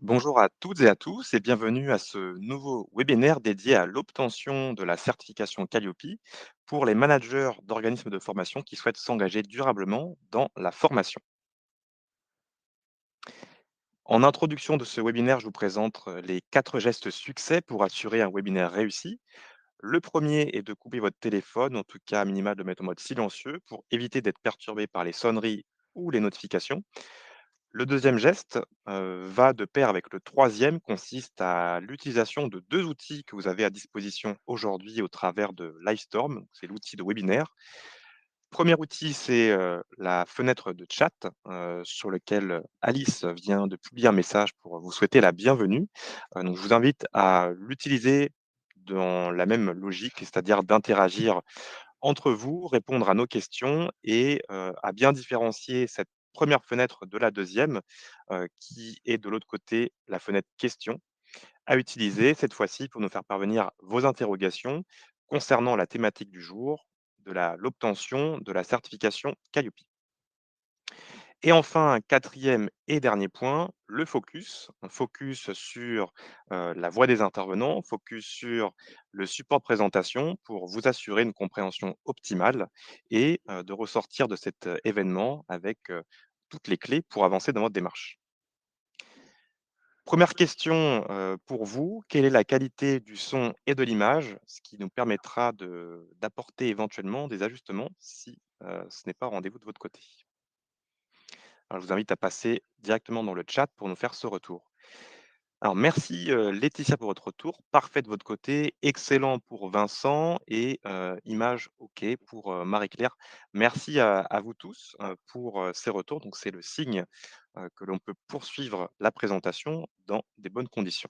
Bonjour à toutes et à tous et bienvenue à ce nouveau webinaire dédié à l'obtention de la certification Calliope pour les managers d'organismes de formation qui souhaitent s'engager durablement dans la formation. En introduction de ce webinaire, je vous présente les 4 gestes succès pour assurer un webinaire réussi. Le premier est de couper votre téléphone, en tout cas à minima de le mettre en mode silencieux pour éviter d'être perturbé par les sonneries ou les notifications. Le deuxième geste, va de pair avec le troisième, consiste à l'utilisation de 2 outils que vous avez à disposition aujourd'hui au travers de Livestorm, donc c'est l'outil de webinaire. Premier outil, c'est, la fenêtre de chat, sur lequel Alice vient de publier un message pour vous souhaiter la bienvenue. Donc je vous invite à l'utiliser dans la même logique, c'est-à-dire d'interagir entre vous, répondre à nos questions et à bien différencier cette première fenêtre de la deuxième, qui est de l'autre côté la fenêtre questions, à utiliser cette fois-ci pour nous faire parvenir vos interrogations concernant la thématique du jour, de l'obtention de la certification Calliope. Et enfin, un quatrième et dernier point, le focus. Un focus sur la voix des intervenants, focus sur le support de présentation pour vous assurer une compréhension optimale et de ressortir de cet événement avec toutes les clés pour avancer dans votre démarche. Première question pour vous, quelle est la qualité du son et de l'image, ce qui nous permettra d'apporter éventuellement des ajustements si ce n'est pas au rendez-vous de votre côté. Alors, je vous invite à passer directement dans le chat pour nous faire ce retour. Alors, merci Laetitia pour votre retour. Parfait de votre côté. Excellent pour Vincent et image OK pour Marie-Claire. Merci à vous tous pour ces retours. Donc, c'est le signe que l'on peut poursuivre la présentation dans des bonnes conditions.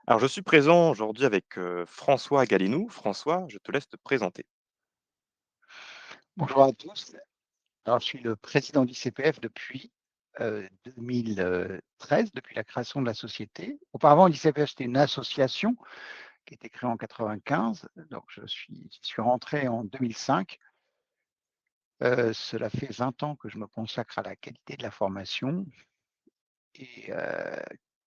Alors, je suis présent aujourd'hui avec François Galinou. François, je te laisse te présenter. Bonjour à tous. Alors, je suis le président d'ICPF depuis 2013, depuis la création de la société. Auparavant, l'ICPF, c'était une association qui a été créée en 95. Donc, j'y suis rentré en 2005. Cela fait 20 ans que je me consacre à la qualité de la formation et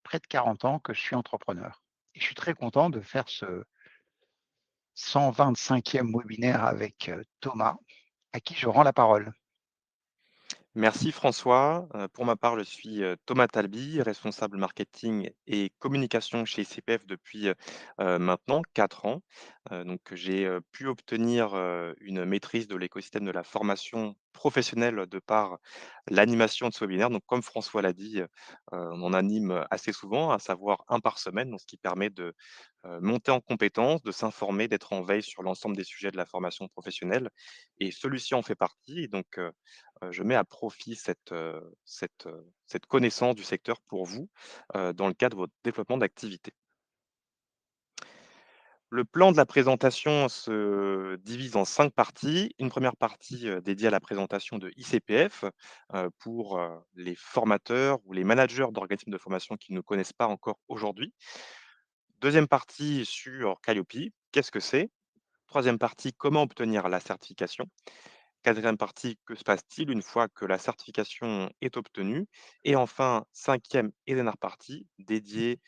près de 40 ans que je suis entrepreneur. Et je suis très content de faire ce 125e webinaire avec Thomas, à qui je rends la parole. Merci François. Pour ma part, je suis, Thomas Talby, responsable marketing et communication chez CPF depuis, maintenant 4 ans. Donc j'ai, pu obtenir, une maîtrise de l'écosystème de la formation professionnelle de par l'animation de ce webinaire. Donc comme François l'a dit, on en anime assez souvent, à savoir un par semaine, donc ce qui permet de, monter en compétences, de s'informer, d'être en veille sur l'ensemble des sujets de la formation professionnelle et celui-ci en fait partie et donc je mets à profit cette connaissance du secteur pour vous, dans le cadre de votre développement d'activité. Le plan de la présentation se divise en 5 parties. Une première partie, dédiée à la présentation de ICPF, pour, les formateurs ou les managers d'organismes de formation qui ne connaissent pas encore aujourd'hui. Deuxième partie sur Calliope, qu'est-ce que c'est? Troisième partie, comment obtenir la certification? Quatrième partie, que se passe-t-il une fois que la certification est obtenue? Et enfin, cinquième et dernière partie dédiée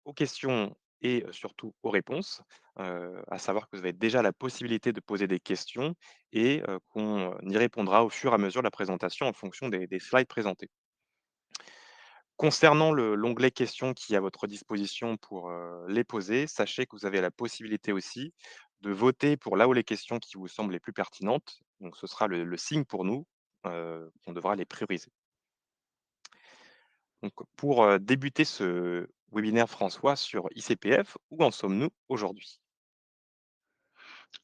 aux questions et surtout aux réponses, à savoir que vous avez déjà la possibilité de poser des questions et qu'on y répondra au fur et à mesure de la présentation en fonction des slides présentés. Concernant l'onglet questions qui est à votre disposition pour, les poser, sachez que vous avez la possibilité aussi de voter pour là où les questions qui vous semblent les plus pertinentes. Donc ce sera le signe pour nous, qu'on devra les prioriser. Donc pour, débuter ce webinaire François sur ICPF, où en sommes-nous aujourd'hui?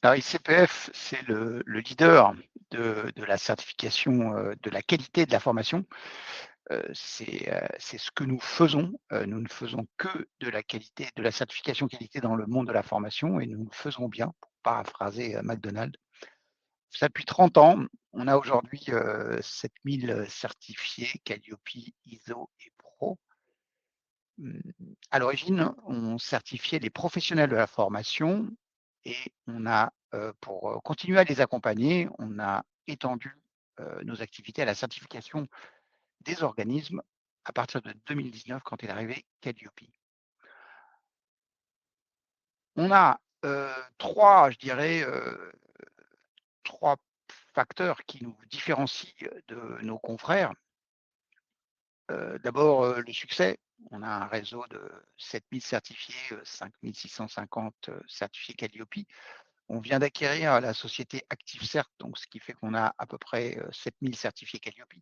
Alors ICPF, c'est le leader de la certification, de la qualité de la formation. C'est ce que nous faisons. Nous ne faisons que de la qualité, de la certification qualité dans le monde de la formation et nous le faisons bien, pour paraphraser, McDonald's. Ça depuis 30 ans. On a aujourd'hui, 7 000 certifiés Calliope, ISO et Pro. Mmh, à l'origine, on certifiait les professionnels de la formation et on a, pour, continuer à les accompagner, on a étendu, nos activités à la certification des organismes à partir de 2019 quand est arrivé Calliope. On a, 3, je dirais, 3 facteurs qui nous différencient de nos confrères. D'abord, le succès. On a un réseau de 7 000 certifiés, 5 650 certifiés Calliope. On vient d'acquérir la société ActiveCert, donc ce qui fait qu'on a à peu près, 7 000 certifiés Calliope.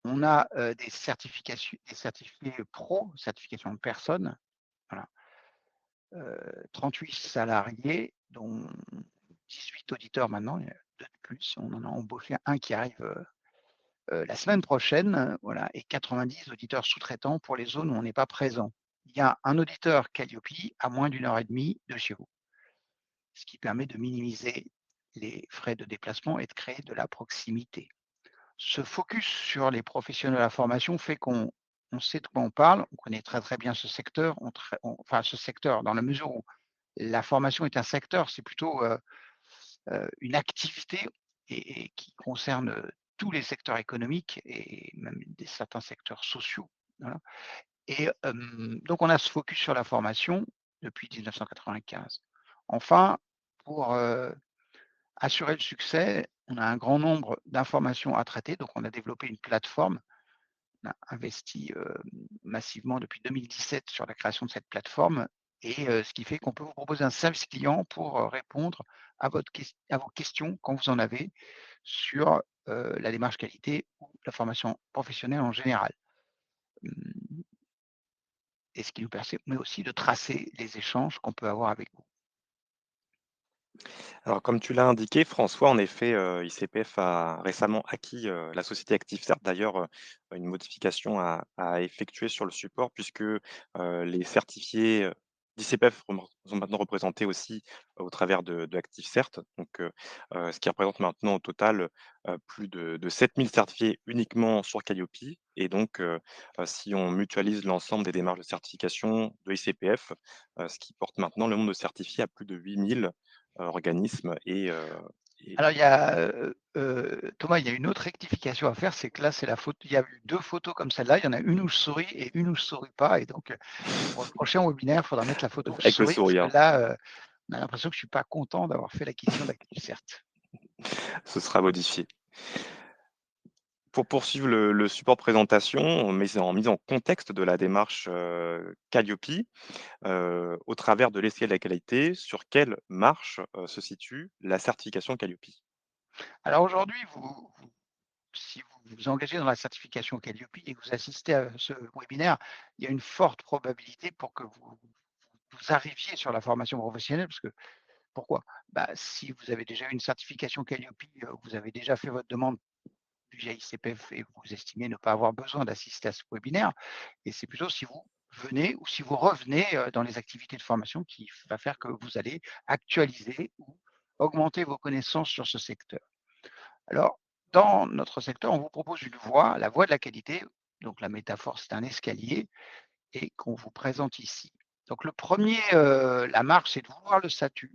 On a, des certifiés pro, certification de personnes, voilà, 38 salariés, dont 18 auditeurs maintenant, il y en a 2 de plus. On en a embauché un qui arrive, la semaine prochaine, voilà, et 90 auditeurs sous-traitants pour les zones où on n'est pas présent. Il y a un auditeur Calliope à moins d'une heure et demie de chez vous, ce qui permet de minimiser les frais de déplacement et de créer de la proximité. Ce focus sur les professionnels de la formation fait qu'on sait de quoi on parle, on connaît très, très bien ce secteur, enfin ce secteur dans la mesure où la formation est un secteur, c'est plutôt, une activité et qui concerne, tous les secteurs économiques et même certains secteurs sociaux, voilà, et donc on a ce focus sur la formation depuis 1995. Enfin, pour, assurer le succès, on a un grand nombre d'informations à traiter, donc on a développé une plateforme. On a investi, massivement depuis 2017 sur la création de cette plateforme et ce qui fait qu'on peut vous proposer un service client pour, répondre à vos questions quand vous en avez sur, la démarche qualité ou la formation professionnelle en général. Mmh, et ce qui nous permet aussi de tracer les échanges qu'on peut avoir avec vous. Alors, comme tu l'as indiqué, François, en effet, ICPF a récemment acquis, la société ActiveCert. D'ailleurs, une modification à effectuer sur le support puisque, les certifiés, d'ICPF sont maintenant représentés aussi au travers de ActiveCert. Donc, ce qui représente maintenant au total, plus de 7 000 certifiés uniquement sur Calliope et donc, si on mutualise l'ensemble des démarches de certification de ICPF, ce qui porte maintenant le nombre de certifiés à plus de 8 000 organismes et Alors il y a, Thomas, il y a une autre rectification à faire, c'est que là, c'est la faute il y a eu 2 photos comme celle-là, il y en a une où je souris et une où je souris pas et donc, pour le prochain webinaire, il faudra mettre la photo où je avec le souris parce que sourire, là, on a l'impression que je suis pas content d'avoir fait l'acquisition d'ActiveCert. ce sera modifié. Pour poursuivre le support présentation, en mise en contexte de la démarche, Calliope, au travers de l'escalier de la qualité, sur quelle marche, se situe la certification Calliope? Alors aujourd'hui, si vous vous engagez dans la certification Calliope et que vous assistez à ce webinaire, il y a une forte probabilité pour que vous arriviez sur la formation professionnelle parce que pourquoi? Bah, si vous avez déjà une certification Calliope, vous avez déjà fait votre demande via ICPF et vous estimez ne pas avoir besoin d'assister à ce webinaire et c'est plutôt si vous venez ou si vous revenez, dans les activités de formation qui va faire que vous allez actualiser ou augmenter vos connaissances sur ce secteur. Alors, dans notre secteur, on vous propose une voie, la voie de la qualité. Donc, la métaphore, c'est un escalier et qu'on vous présente ici. Donc, le premier, la marche, c'est de vouloir le statut,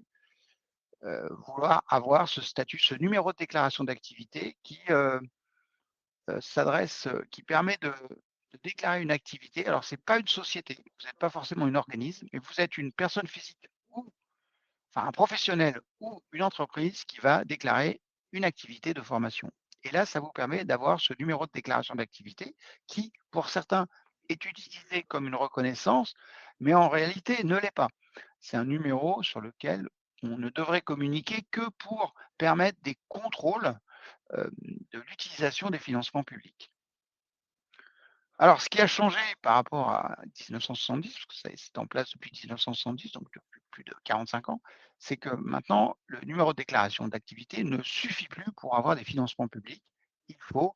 vouloir avoir ce statut, ce numéro de déclaration d'activité qui permet de déclarer une activité. Alors, ce n'est pas une société, vous n'êtes pas forcément un organisme, mais vous êtes une personne physique ou enfin un professionnel ou une entreprise qui va déclarer une activité de formation. Et là, ça vous permet d'avoir ce numéro de déclaration d'activité qui, pour certains, est utilisé comme une reconnaissance, mais en réalité ne l'est pas. C'est un numéro sur lequel on ne devrait communiquer que pour permettre des contrôles de l'utilisation des financements publics. Alors, ce qui a changé par rapport à 1970, parce que c'est en place depuis 1970, donc depuis plus de 45 ans, c'est que maintenant, le numéro de déclaration d'activité ne suffit plus pour avoir des financements publics. Il faut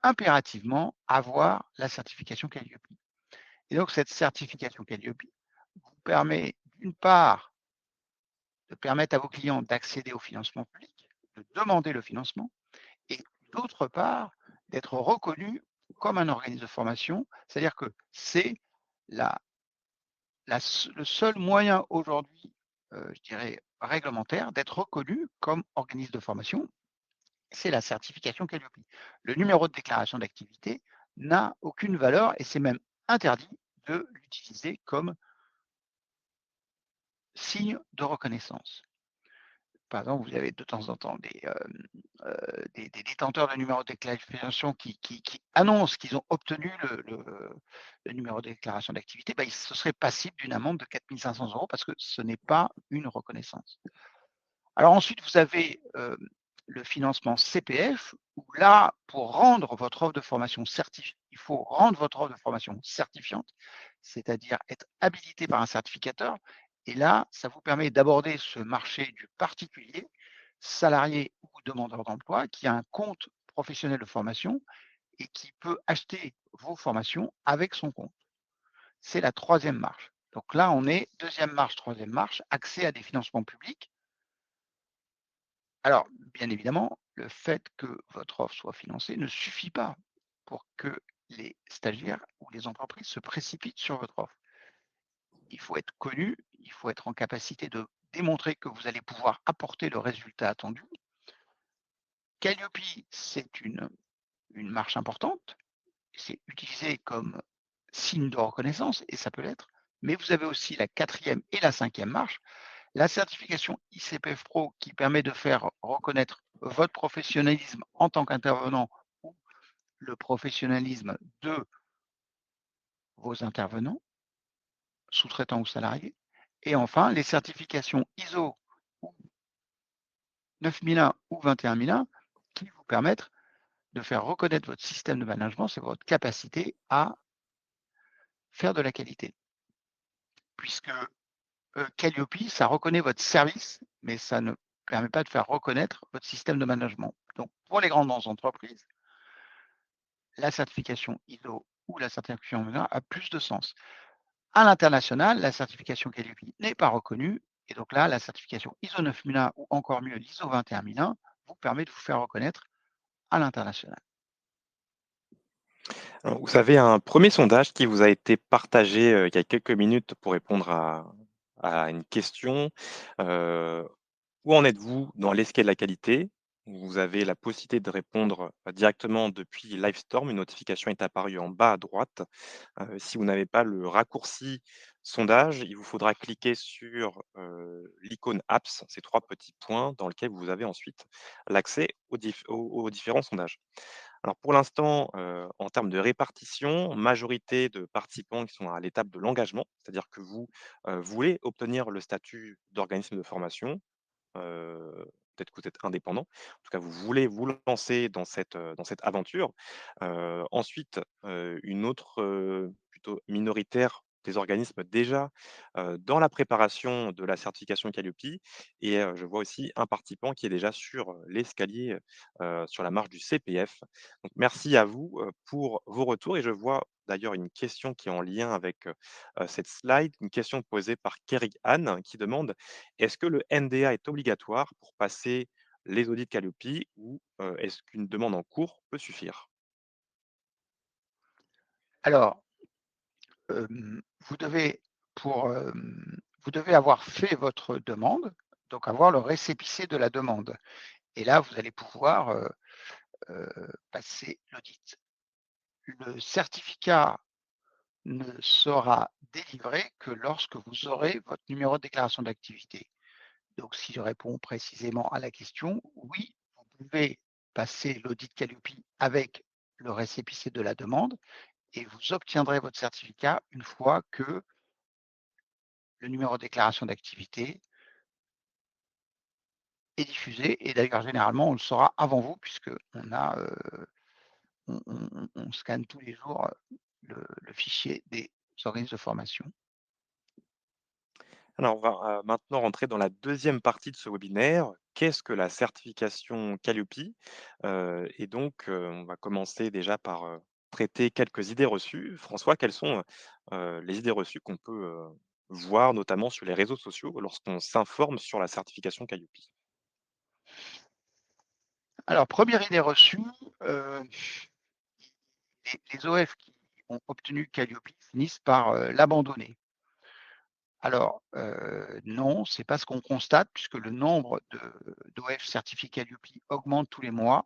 impérativement avoir la certification Calliope. Et donc, cette certification Calliope vous permet, d'une part, de permettre à vos clients d'accéder au financement public, de demander le financement, et d'autre part, d'être reconnu comme un organisme de formation. C'est-à-dire que c'est la le seul moyen aujourd'hui, je dirais réglementaire, d'être reconnu comme organisme de formation, c'est la certification Calliope. Le numéro de déclaration d'activité n'a aucune valeur et c'est même interdit de l'utiliser comme signe de reconnaissance. Par exemple, vous avez de temps en temps des détenteurs de numéros de déclaration qui annoncent qu'ils ont obtenu le numéro de déclaration d'activité, bah, ils ce seraient passibles d'une amende de 4 500 € parce que ce n'est pas une reconnaissance. Alors ensuite, vous avez, le financement CPF où là, pour rendre votre offre de formation certifiée, il faut rendre votre offre de formation certifiante, c'est-à-dire être habilité par un certificateur et là, ça vous permet d'aborder ce marché du particulier, salarié ou demandeur d'emploi qui a un compte professionnel de formation et qui peut acheter vos formations avec son compte. C'est la troisième marche. Donc là, on est deuxième marche, troisième marche, accès à des financements publics. Alors, bien évidemment, le fait que votre offre soit financée ne suffit pas pour que les stagiaires ou les entreprises se précipitent sur votre offre. Il faut être connu, il faut être en capacité de démontrer que vous allez pouvoir apporter le résultat attendu. Calliope, c'est une marche importante, c'est utilisé comme signe de reconnaissance et ça peut l'être, mais vous avez aussi la quatrième et la cinquième marche, la certification ICPF Pro qui permet de faire reconnaître votre professionnalisme en tant qu'intervenant ou le professionnalisme de vos intervenants, sous-traitants ou salariés. Et enfin, les certifications ISO 9001 ou 21001 qui vous permettent de faire reconnaître votre système de management, c'est votre capacité à faire de la qualité. Puisque Calliope, ça reconnaît votre service, mais ça ne permet pas de faire reconnaître votre système de management. Donc, pour les grandes entreprises, la certification ISO ou la certification MENA a plus de sens. À l'international, la certification Calliope n'est pas reconnue et donc là, la certification ISO 9001 ou encore mieux l'ISO 21001 vous permet de vous faire reconnaître à l'international. Alors, vous savez, un premier sondage qui vous a été partagé, il y a quelques minutes pour répondre à une question. Heu, Où en êtes-vous dans l'escalier de la qualité? Vous avez la possibilité de répondre, directement depuis Livestorm. Une notification est apparue en bas à droite. Si vous n'avez pas le raccourci sondage, il vous faudra cliquer sur, l'icône apps, ces 3 petits points dans lesquels vous avez ensuite l'accès aux différents sondages. Alors pour l'instant, en termes de répartition, majorité de participants qui sont à l'étape de l'engagement, c'est-à-dire que vous, voulez obtenir le statut d'organisme de formation, peut-être que vous êtes indépendant. En tout cas, vous voulez vous lancer dans cette aventure. Ensuite, une autre, plutôt minoritaire des organismes déjà, dans la préparation de la certification Qualiopi et je vois aussi un participant qui est déjà sur, l'escalier, sur la marche du CPF. Donc merci à vous, pour vos retours et je vois d'ailleurs une question qui est en lien avec, cette slide, une question posée par Kerry Anne qui demande: «Est-ce que le NDA est obligatoire pour passer les audits Qualiopi ou, est-ce qu'une demande en cours peut suffire?» Alors, vous devez vous devez avoir fait votre demande, donc avoir le récépissé de la demande et là, vous allez pouvoir, passer l'audit. Le certificat ne sera délivré que lorsque vous aurez votre numéro de déclaration d'activité. Donc si je réponds précisément à la question, oui, vous pouvez passer l'audit Calliope avec le récépissé de la demande et vous obtiendrez votre certificat une fois que le numéro de déclaration d'activité est diffusé et d'ailleurs généralement on le saura avant vous puisqu'on a, on scanne tous les jours, le fichier des organismes de formation. Alors, on va, maintenant rentrer dans la deuxième partie de ce webinaire. Qu'est-ce que la certification Qualiopi? Et donc, on va commencer déjà par, traiter quelques idées reçues. François, quelles sont, les idées reçues qu'on peut, voir notamment sur les réseaux sociaux lorsqu'on s'informe sur la certification Qualiopi? Alors première idée reçue, heu, les OF qui ont obtenu Calliope finissent par, l'abandonner. Alors, non, c'est pas ce qu'on constate puisque le nombre d'OF certifiés Calliope augmente tous les mois,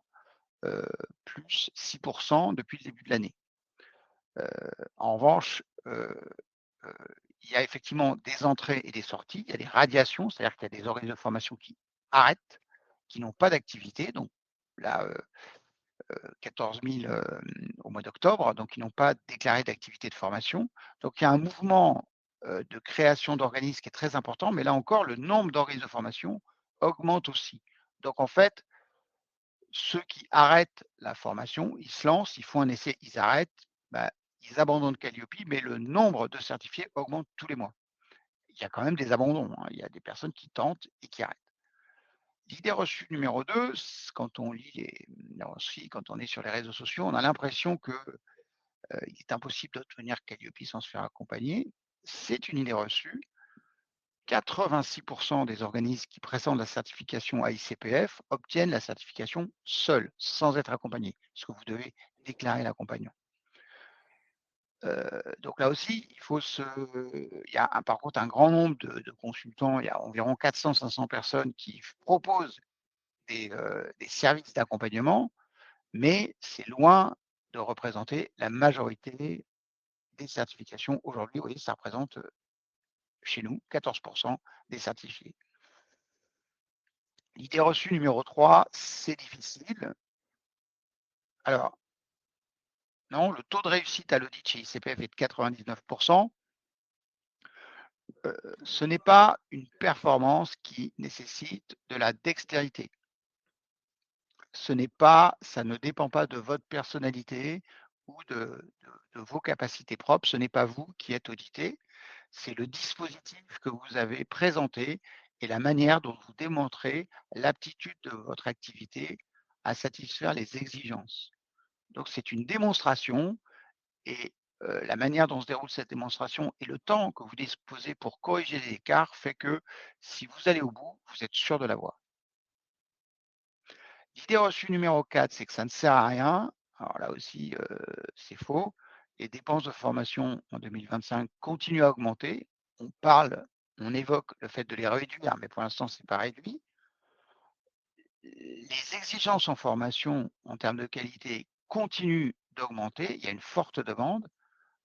heu, plus 6 depuis le début de l'année. Heu, En revanche, heu, il y a effectivement des entrées et des sorties. Il y a des radiations, c'est-à-dire qu'il y a des organismes de formation qui arrêtent, qui n'ont pas d'activité. Donc là, 14 000, au mois d'octobre, donc ils n'ont pas déclaré d'activité de formation. Donc il y a un mouvement, de création d'organismes qui est très important, mais là encore, le nombre d'organismes de formation augmente aussi. Donc en fait, ceux qui arrêtent la formation, ils se lancent, ils font un essai, ils arrêtent, bah, ils abandonnent Calliope, mais le nombre de certifiés augmente tous les mois. Il y a quand même des abandons, hein, il y a des personnes qui tentent et qui arrêtent. L'idée reçue numéro 2, quand on lit là aussi, quand on est sur les réseaux sociaux, on a l'impression que, il est impossible d'obtenir Calliope sans se faire accompagner. C'est une idée reçue. 86 des organismes qui présentent la certification AICPF obtiennent la certification seuls, sans être accompagnés, parce que vous devez déclarer l'accompagnement. Donc là aussi, il y a par contre un grand nombre de consultants, il y a environ 400-500 personnes qui proposent des services d'accompagnement, mais c'est loin de représenter la majorité des certifications. Aujourd'hui, vous voyez, ça représente, chez nous 14 des certifiés. L'idée reçue numéro 3, c'est difficile. Alors non, le taux de réussite à l'audit chez ICPF est de 99. Ce n'est pas une performance qui nécessite de la dextérité. Ça ne dépend pas de votre personnalité ou de vos capacités propres. Ce n'est pas vous qui êtes audité, c'est le dispositif que vous avez présenté et la manière dont vous démontrez l'aptitude de votre activité à satisfaire les exigences. Donc c'est une démonstration et la manière dont se déroule cette démonstration et le temps que vous disposez pour corriger les écarts fait que si vous allez au bout, vous êtes sûr de l'avoir. L'idée reçue numéro 4, c'est que ça ne sert à rien. Alors là aussi, c'est faux. Les dépenses de formation en 2025 continuent à augmenter. On parle, on évoque le fait de les réduire, mais pour l'instant, c'est pas réduit. Les exigences en formation en termes de qualité continuent d'augmenter. Il y a une forte demande.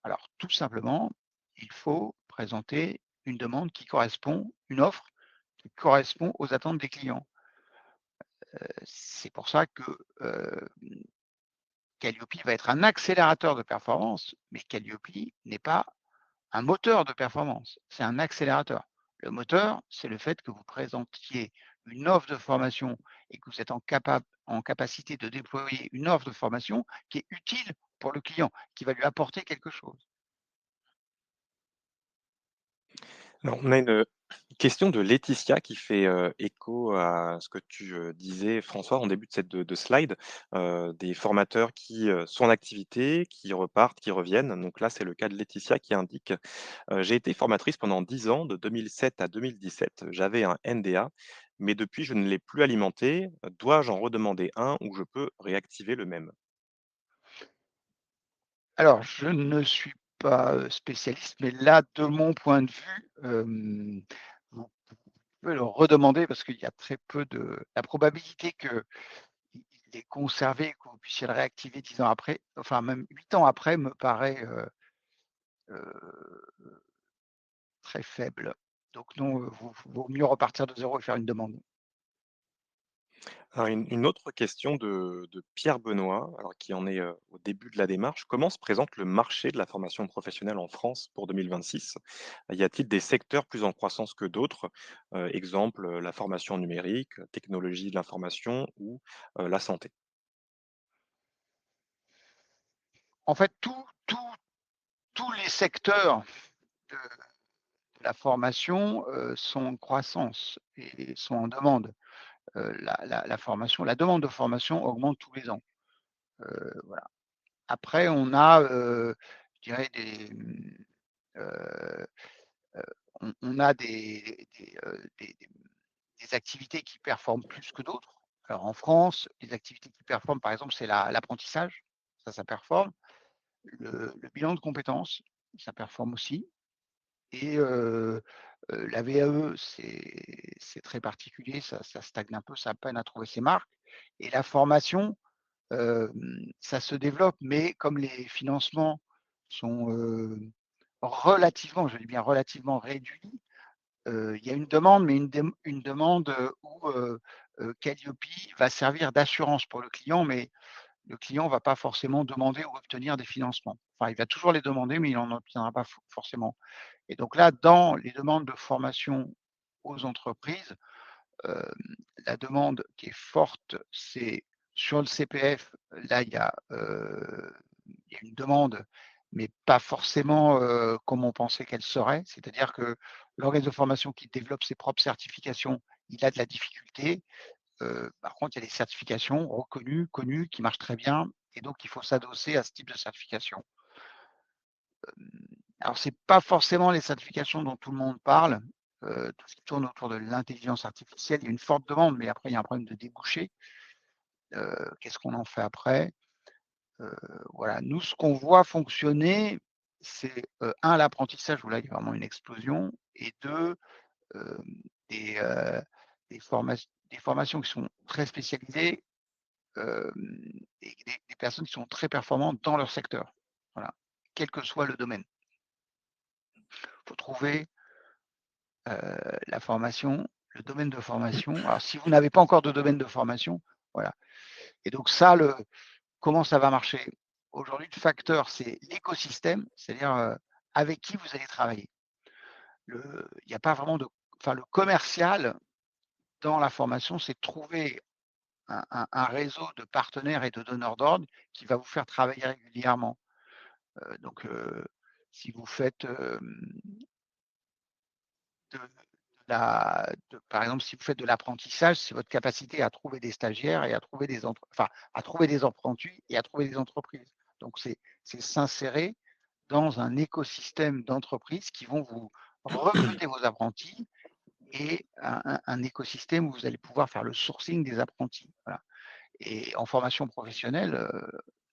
Alors tout simplement, il faut présenter une demande qui correspond, une offre qui correspond aux attentes des clients. C'est pour ça que, Calliope va être un accélérateur de performance, mais Calliope n'est pas un moteur de performance, c'est un accélérateur. Le moteur, c'est le fait que vous présentiez une offre de formation et que vous êtes en capacité de déployer une offre de formation qui est utile pour le client, qui va lui apporter quelque chose. Alors, on a une question de Laetitia qui fait, écho à ce que tu, disais François en début de slide, des formateurs qui, sont en activité, qui repartent, qui reviennent. Donc là, c'est le cas de Laetitia qui indique: J'ai été formatrice pendant 10 ans, de 2007 à 2017. J'avais un NDA, mais depuis je ne l'ai plus alimenté. Dois-je en redemander un ou je peux réactiver le même?» Alors, je ne suis pas, spécialiste, mais là, de mon point de vue, vous pouvez le redemander parce qu'il y a très peu de la probabilité qu'il est conservé et que vous puissiez le réactiver 10 ans après, enfin même 8 ans après me paraît, heu, très faible. Donc non, vaut mieux repartir de zéro et faire une demande. Alors une autre question de Pierre Benoît, alors qui en est, au début de la démarche. Comment se présente le marché de la formation professionnelle en France pour 2026? Y a-t-il des secteurs plus en croissance que d'autres? Exemple, la formation numérique, technologie de l'information ou, la santé. En fait, tous les secteurs de la formation, sont en croissance et sont en demande. La demande de formation augmente tous les ans. Voilà. Après on a, je dirais heu on a des activités qui performent plus que d'autres. Alors en France, les activités qui performent, par exemple, c'est l'apprentissage, ça performe. Le bilan de compétences, ça performe aussi et la VAE, c'est très particulier, ça stagne un peu, ça peine à trouver ses marques et la formation, ça se développe, mais comme les financements sont, relativement, je dis bien relativement réduits. Il y a une demande, mais une demande, où, Calliope va servir d'assurance pour le client, mais le client va pas forcément demander ou obtenir des financements. Enfin, il va toujours les demander, mais il n'en obtiendra pas forcément. Et donc là, dans les demandes de formation aux entreprises, hem, la demande qui est forte, c'est sur le CPF. Là, il y a une demande, mais pas forcément, comme on pensait qu'elle serait. C'est-à-dire que l'organisme de formation qui développe ses propres certifications, il a de la difficulté. Par contre, il y a des certifications reconnues, connues, qui marchent très bien, et donc il faut s'adosser à ce type de certification. Alors c'est pas forcément les certifications dont tout le monde parle, tout ce qui tourne autour de l'intelligence artificielle. Il y a une forte demande, mais après il y a un problème de débouché. Qu'est-ce qu'on en fait après? Heu, voilà, nous ce qu'on voit fonctionner, c'est, 1, l'apprentissage où là il y a vraiment une explosion, et 2, hem, des, heu, des formations qui sont très spécialisées, et des personnes qui sont très performantes dans leur secteur. Voilà, quel que soit le domaine. Il faut trouver, la formation, le domaine de formation. Alors si vous n'avez pas encore de domaine de formation, voilà, et donc ça, comment ça va marcher? Aujourd'hui, le facteur, c'est l'écosystème, c'est-à-dire, avec qui vous allez travailler. Il n'y a pas vraiment de enfin, le commercial dans la formation, c'est de trouver un réseau de partenaires et de donneurs d'ordre qui va vous faire travailler régulièrement. Donc, si vous faites, de par exemple, si vous faites de l'apprentissage, c'est votre capacité à trouver des stagiaires et à trouver à trouver des apprentis et à trouver des entreprises. Donc c'est s'insérer dans un écosystème d'entreprises qui vont vous recruter vos apprentis, et un écosystème où vous allez pouvoir faire le sourcing des apprentis. Voilà. Et en formation professionnelle,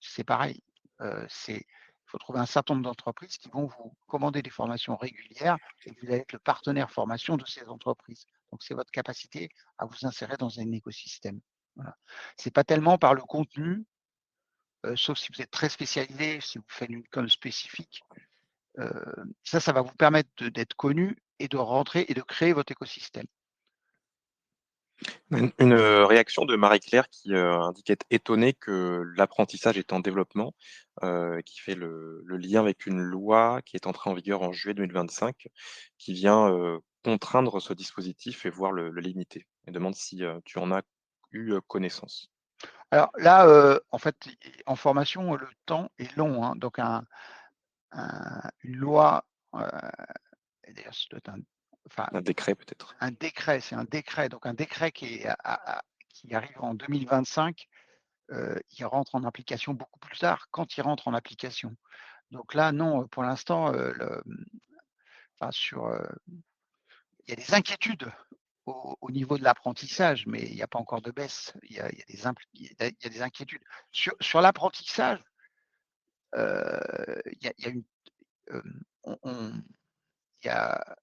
c'est pareil. Il faut trouver un certain nombre d'entreprises qui vont vous commander des formations régulières, et vous allez être le partenaire formation de ces entreprises. Donc c'est votre capacité à vous insérer dans un écosystème. Voilà. C'est pas tellement par le contenu, sauf si vous êtes très spécialisé, si vous faites une école spécifique. Heu, ça va vous permettre d'être connu et de rentrer et de créer votre écosystème. Une réaction de Marie-Claire qui, indiquait être étonnée que l'apprentissage est en développement, qui fait le lien avec une loi qui est entrée en vigueur en juillet 2025, qui vient, contraindre ce dispositif et voire le limiter. Elle demande si, tu en as eu, connaissance. Alors là, en fait, en formation, le temps est long, hein, donc une loi, et d'ailleurs ça doit être enfin, Un décret peut-être? un décret, c'est un décret, donc un décret qui arrive en 2025, il rentre en application beaucoup plus tard, quand il rentre en application. Donc là, non, pour l'instant, enfin il y a des inquiétudes au niveau de l'apprentissage, mais il n'y a pas encore de baisse. Il y a des inquiétudes. Sur l'apprentissage, il y a une, il y a,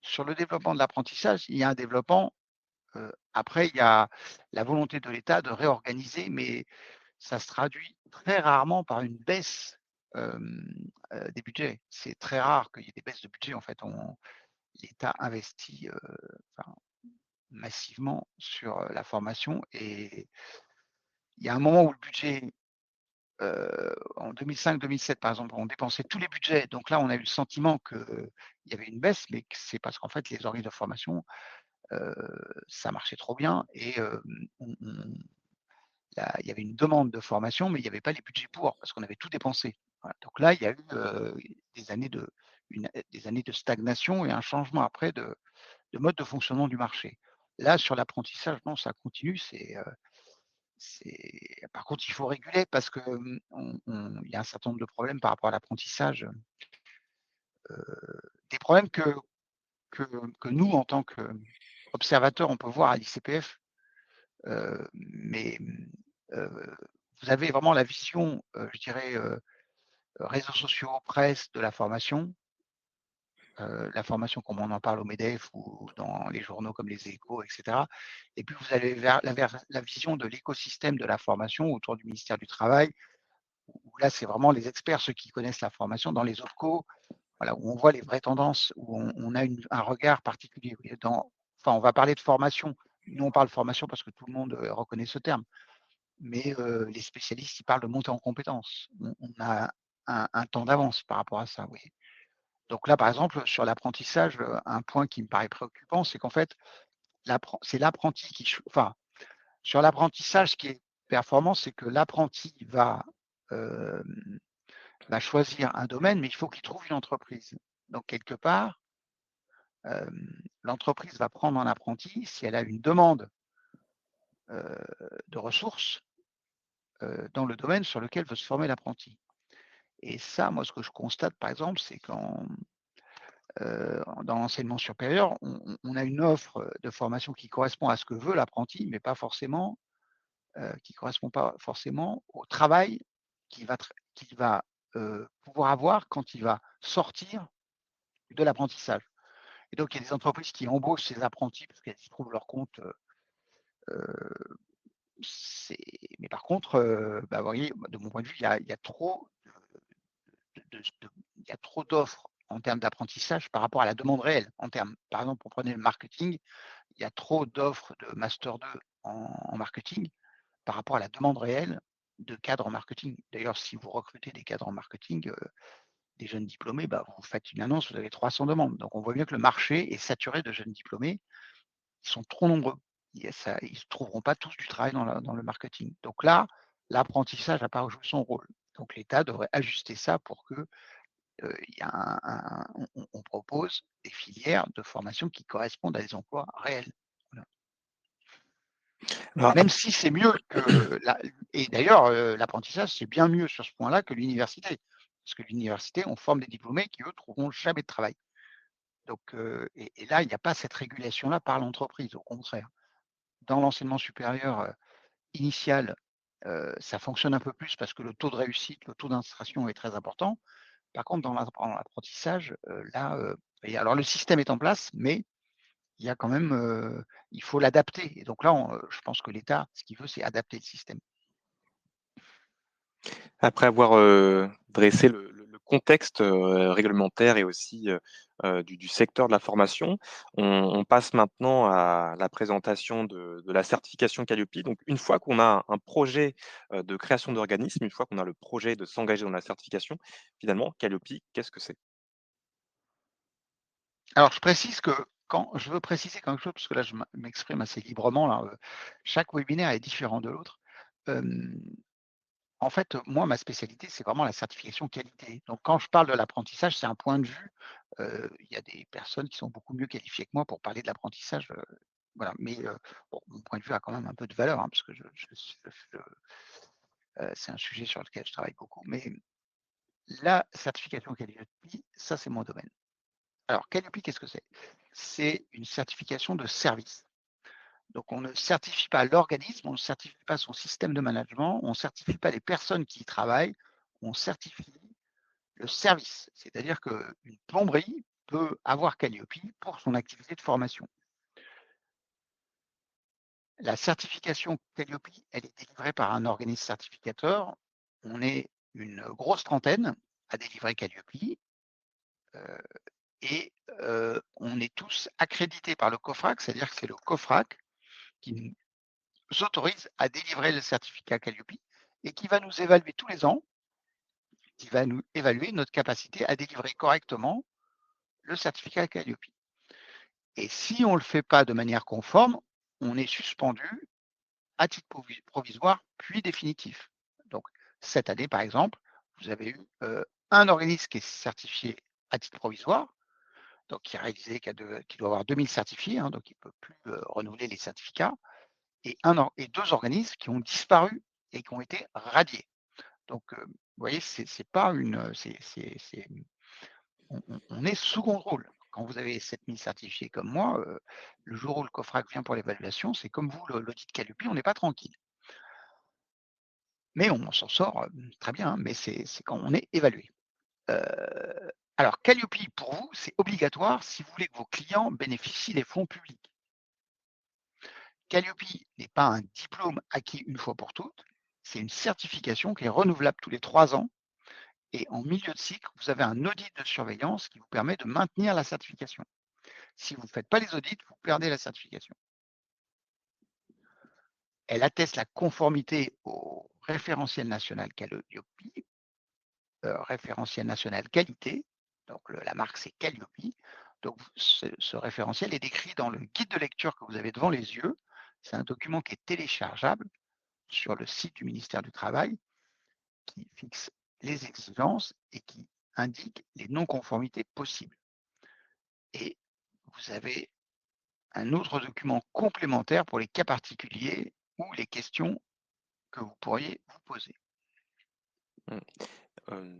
sur le développement de l'apprentissage, il y a un développement, après il y a la volonté de l'État de réorganiser, mais ça se traduit très rarement par une baisse, des budgets. C'est très rare qu'il y ait des baisses de budget, en fait. L'État investit, enfin, massivement sur, la formation, et il y a un moment où le budget, en 2005-2007 par exemple, on dépensait tous les budgets, donc là on a eu le sentiment qu'il y avait une baisse, mais que c'est parce qu'en fait les organismes de formation, heu, ça marchait trop bien, et on là, il y avait une demande de formation, mais il n'y avait pas les budgets pour, parce qu'on avait tout dépensé. Voilà, donc là, il y a eu, des années des années de stagnation et un changement après de mode de fonctionnement du marché. Là, sur l'apprentissage, non, ça continue, par contre, il faut réguler parce que, il y a un certain nombre de problèmes par rapport à l'apprentissage, des problèmes que que nous, en tant qu'observateurs, on peut voir à l'ICPF, mais, vous avez vraiment la vision, je dirais, réseaux sociaux, presse de la formation comme on en parle au MEDEF ou dans les journaux comme Les Échos, et cetera. Et puis vous avez vers la vision de l'écosystème de la formation autour du ministère du Travail, où là, c'est vraiment les experts, ceux qui connaissent la formation dans les OPCO, voilà, où on voit les vraies tendances, où on a un regard particulier. Oui, enfin, on va parler de formation. Nous, on parle formation parce que tout le monde reconnaît ce terme. Mais les spécialistes, ils parlent de montée en compétences. On a un temps d'avance par rapport à ça, oui. Donc là, par exemple, sur l'apprentissage, un point qui me paraît préoccupant, c'est qu'en fait, c'est l'apprenti enfin, sur l'apprentissage, ce qui est performant, c'est que l'apprenti hem, va choisir un domaine, mais il faut qu'il trouve une entreprise. Donc quelque part, l'entreprise va prendre un apprenti si elle a une demande, de ressources, dans le domaine sur lequel veut se former l'apprenti. Et ça, moi, ce que je constate, par exemple, c'est dans l'enseignement supérieur, on a une offre de formation qui correspond à ce que veut l'apprenti, mais pas forcément, qui correspond pas forcément au travail qu'il va, pouvoir avoir quand il va sortir de l'apprentissage. Et donc, il y a des entreprises qui embauchent ces apprentis parce qu'elles y trouvent leur compte, heu, c'est mais par contre, bah, vous voyez, de mon point de vue, il y a trop il y a trop d'offres en termes d'apprentissage par rapport à la demande réelle. Par exemple, on prenait le marketing, il y a trop d'offres de master 2 en marketing par rapport à la demande réelle de cadres en marketing. D'ailleurs, si vous recrutez des cadres en marketing, des jeunes diplômés, bah, vous faites une annonce, vous avez 300 demandes. Donc on voit bien que le marché est saturé de jeunes diplômés. Ils sont trop nombreux. Ils ne trouveront pas tous du travail dans le marketing. Donc là, l'apprentissage n'a pas joué son rôle. Donc l'État devrait ajuster ça pour que il y a on propose des filières de formation qui correspondent à des emplois réels. Voilà. Alors Même si c'est mieux que la et d'ailleurs, l'apprentissage, c'est bien mieux sur ce point-là que l'université. Parce que l'université, on forme des diplômés qui, eux, trouveront jamais de travail. Donc et là, il n'y a pas cette régulation-là par l'entreprise, au contraire. Dans l'enseignement supérieur, initial, ça fonctionne un peu plus parce que le taux de réussite, le taux d'insertion est très important. Par contre, dans l'apprentissage, là, et alors le système est en place, mais il y a quand même, il faut l'adapter et donc là, je pense que l'État, ce qu'il veut, c'est adapter le système. après avoir, dressé le contexte, réglementaire et aussi, du secteur de la formation, on passe maintenant à la présentation de la certification Qualiopi. Donc une fois qu'on a un projet, de création d'organisme, une fois qu'on a le projet de s'engager dans la certification, finalement, Qualiopi, qu'est-ce que c'est? Alors je précise que quand je veux préciser quelque chose, parce que là, je m'exprime assez librement là, chaque webinaire est différent de l'autre. Hem En fait, moi, ma spécialité, c'est vraiment la certification qualité. Donc quand je parle de l'apprentissage, c'est un point de vue. Il y a des personnes qui sont beaucoup mieux qualifiées que moi pour parler de l'apprentissage, voilà. Mais bon, mon point de vue a quand même un peu de valeur, hein, parce que c'est un sujet sur lequel je travaille beaucoup. Mais la certification Qualiopi, ça, c'est mon domaine. Alors Qualiopi, qu'est-ce que c'est? C'est une certification de service. Donc on ne certifie pas l'organisme, on ne certifie pas son système de management, on ne certifie pas les personnes qui y travaillent, on certifie le service. C'est-à-dire qu'une plomberie peut avoir Qualiopi pour son activité de formation. La certification Qualiopi, elle est délivrée par un organisme certificateur. On est une grosse trentaine à délivrer Qualiopi euh, et on est tous accrédités par le COFRAC, c'est-à-dire que c'est le COFRAC qui nous autorise à délivrer le certificat Qualiopi et qui va nous évaluer tous les ans, qui va nous évaluer notre capacité à délivrer correctement le certificat Qualiopi. Et si on ne le fait pas de manière conforme, on est suspendu à titre provisoire puis définitif. Donc cette année, par exemple, vous avez eu un organisme qui est certifié à titre provisoire, donc qui a réalisé qui doit avoir 2000 certifiés, hein, donc il ne peut plus renouveler les certificats, et deux organismes qui ont disparu et qui ont été radiés. Donc vous voyez, c'est pas une, on est sous contrôle. Quand vous avez 7000 certifiés comme moi, le jour où le COFRAC vient pour l'évaluation, c'est comme vous, l'audit Qualiopi, on n'est pas tranquille. Mais on s'en sort très bien, hein, mais c'est quand on est évalué. Heu, alors Qualiopi, pour vous, c'est obligatoire si vous voulez que vos clients bénéficient des fonds publics. Qualiopi n'est pas un diplôme acquis une fois pour toutes. C'est une certification qui est renouvelable tous les 3 ans et en milieu de cycle, vous avez un audit de surveillance qui vous permet de maintenir la certification. Si vous ne faites pas les audits, vous perdez la certification. Elle atteste la conformité au référentiel national Calliope, référentiel national qualité. Donc la marque, c'est Calliope. Donc ce référentiel est décrit dans le guide de lecture que vous avez devant les yeux. C'est un document qui est téléchargeable sur le site du ministère du Travail, qui fixe les exigences et qui indique les non-conformités possibles. Et vous avez un autre document complémentaire pour les cas particuliers ou les questions que vous pourriez vous poser. Mmh.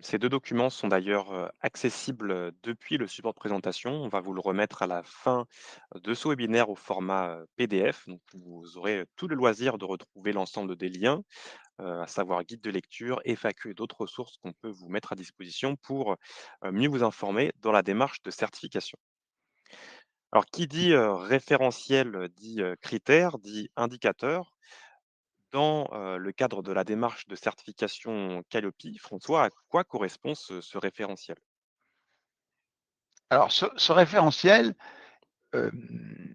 Ces 2 documents sont d'ailleurs, accessibles, depuis le support de présentation. On va vous le remettre à la fin de ce webinaire au format, PDF. Donc vous aurez, tout le loisir de retrouver l'ensemble des liens, à savoir guide de lecture, FAQ et d'autres ressources qu'on peut vous mettre à disposition pour, mieux vous informer dans la démarche de certification. Alors qui dit, référentiel, dit, critères, dit indicateur. Dans, le cadre de la démarche de certification Calliope, François, à quoi correspond ce référentiel? Alors ce référentiel, hem,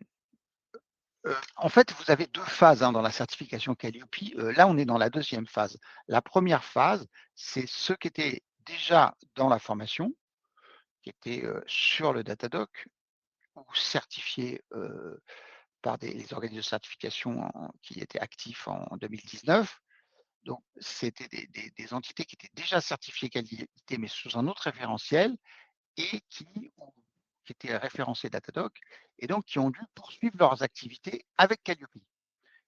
en fait, vous avez 2 phases, hein, dans la certification Calliope. Là, on est dans la deuxième phase. La première phase, c'est ceux qui étaient déjà dans la formation, qui étaient, sur le Datadoc ou certifiés, par les organismes de certification qui étaient actifs en 2019. Donc, c'était des entités qui étaient déjà certifiées qualité, mais sous un autre référentiel et qui étaient référencés Datadoc et donc qui ont dû poursuivre leurs activités avec Calliope.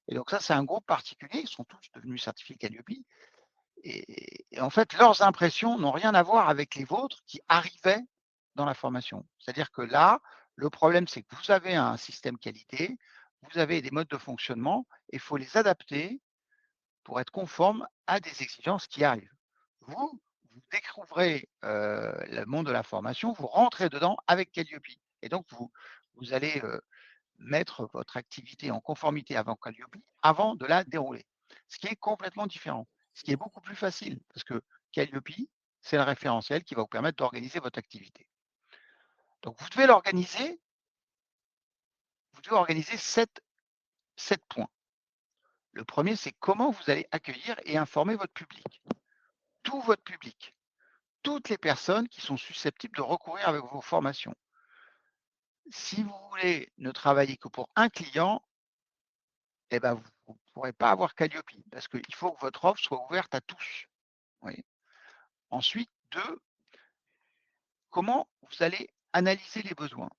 Et donc ça, c'est un groupe particulier, ils sont tous devenus certifiés Calliope et en fait, leurs impressions n'ont rien à voir avec les vôtres qui arrivaient dans la formation. C'est-à-dire que là, le problème, c'est que vous avez un système qualité, vous avez des modes de fonctionnement et il faut les adapter pour être conforme à des exigences qui arrivent. Vous, vous découvrez le monde de la formation, vous rentrez dedans avec Calliope. Et donc, vous allez mettre votre activité en conformité avant Calliope avant de la dérouler. Ce qui est complètement différent. Ce qui est beaucoup plus facile parce que Calliope, c'est le référentiel qui va vous permettre d'organiser votre activité. Donc, vous devez organiser sept points. Le premier, c'est comment vous allez accueillir et informer votre public. Tout votre public. Toutes les personnes qui sont susceptibles de recourir avec vos formations. Si vous voulez ne travailler que pour un client, eh ben, vous ne pourrez pas avoir Calliope parce qu'il faut que votre offre soit ouverte à tous. Oui. Ensuite, 2, comment vous allez analyser les besoins.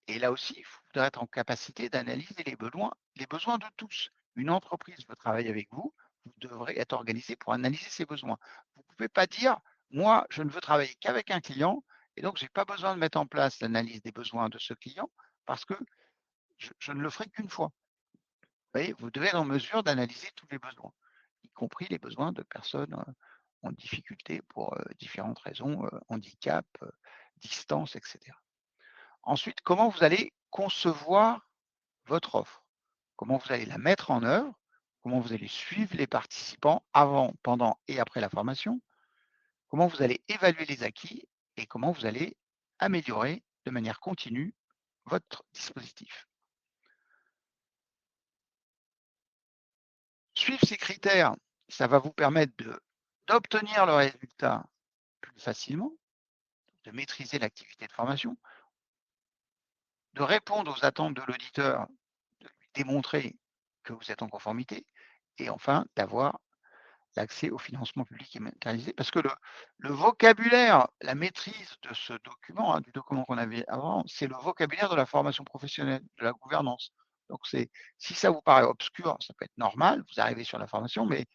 Et là aussi, il faudra être en capacité d'analyser les besoins de tous. Une entreprise veut travailler avec vous, vous devrez être organisé pour analyser ses besoins. Vous ne pouvez pas dire, moi, je ne veux travailler qu'avec un client, et donc je n'ai pas besoin de mettre en place l'analyse des besoins de ce client, parce que je ne le ferai qu'une fois. Vous voyez, vous devez être en mesure d'analyser tous les besoins, y compris les besoins de personnes en difficulté pour différentes raisons, handicap, distance, etc. Ensuite, comment vous allez concevoir votre offre? Comment vous allez la mettre en œuvre? Comment vous allez suivre les participants avant, pendant et après la formation? Comment vous allez évaluer les acquis et comment vous allez améliorer de manière continue votre dispositif? Suivre ces critères, ça va vous permettre d'obtenir le résultat plus facilement, de maîtriser l'activité de formation, de répondre aux attentes de l'auditeur, de lui démontrer que vous êtes en conformité et enfin d'avoir l'accès au financement public et matérialisé. Parce que le vocabulaire, la maîtrise de ce document, hein, du document qu'on avait avant, c'est le vocabulaire de la formation professionnelle, de la gouvernance. Donc si ça vous paraît obscur, ça peut être normal, vous arrivez sur la formation, mais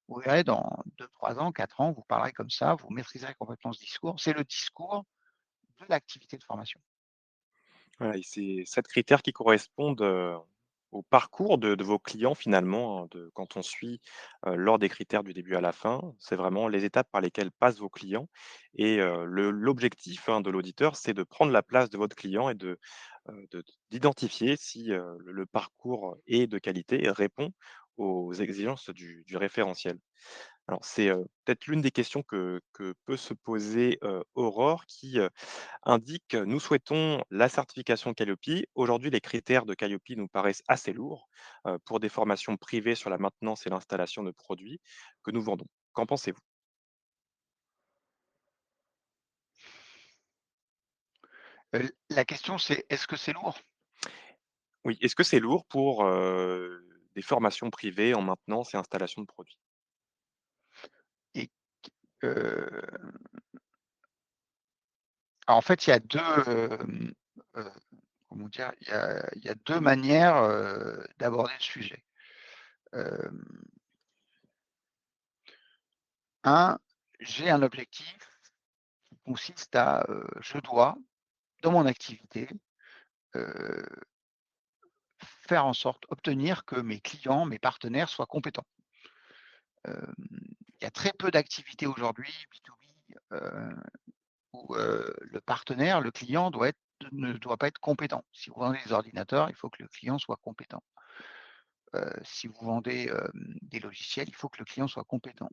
vous verrez dans 2, 3 ans, 4 ans, vous parlerez comme ça, vous maîtriserez complètement ce discours. C'est le discours de l'activité de formation. Voilà et c'est 7 critères qui correspondent, au parcours de vos clients finalement, hein, de quand on suit, l'ordre des critères du début à la fin, c'est vraiment les étapes par lesquelles passent vos clients et l'objectif, hein, de l'auditeur, c'est de prendre la place de votre client et d'identifier si, le parcours est de qualité et répond aux exigences du référentiel? Alors c'est, peut-être l'une des questions que peut se poser, Aurore qui, indique: «Nous souhaitons la certification Qualiopi. Aujourd'hui, les critères de Qualiopi nous paraissent assez lourds, pour des formations privées sur la maintenance et l'installation de produits que nous vendons». Qu'en pensez-vous? La question c'est: «Est-ce que c'est lourd?» Oui, est-ce que c'est lourd pour, des formations privées en maintenance et installation de produits? et q alors en fait, il y a 2, comment dire? Il y a 2 manières, d'aborder le sujet. Hem, 1, j'ai un objectif qui consiste à, je dois, dans mon activité, heu, faire en sorte, obtenir que mes clients, mes partenaires soient compétents. Hem, il y a très peu d'activités aujourd'hui B2B, où, le partenaire, le client ne doit pas être compétent. Si vous vendez des ordinateurs, il faut que le client soit compétent. Si vous vendez, des logiciels, il faut que le client soit compétent.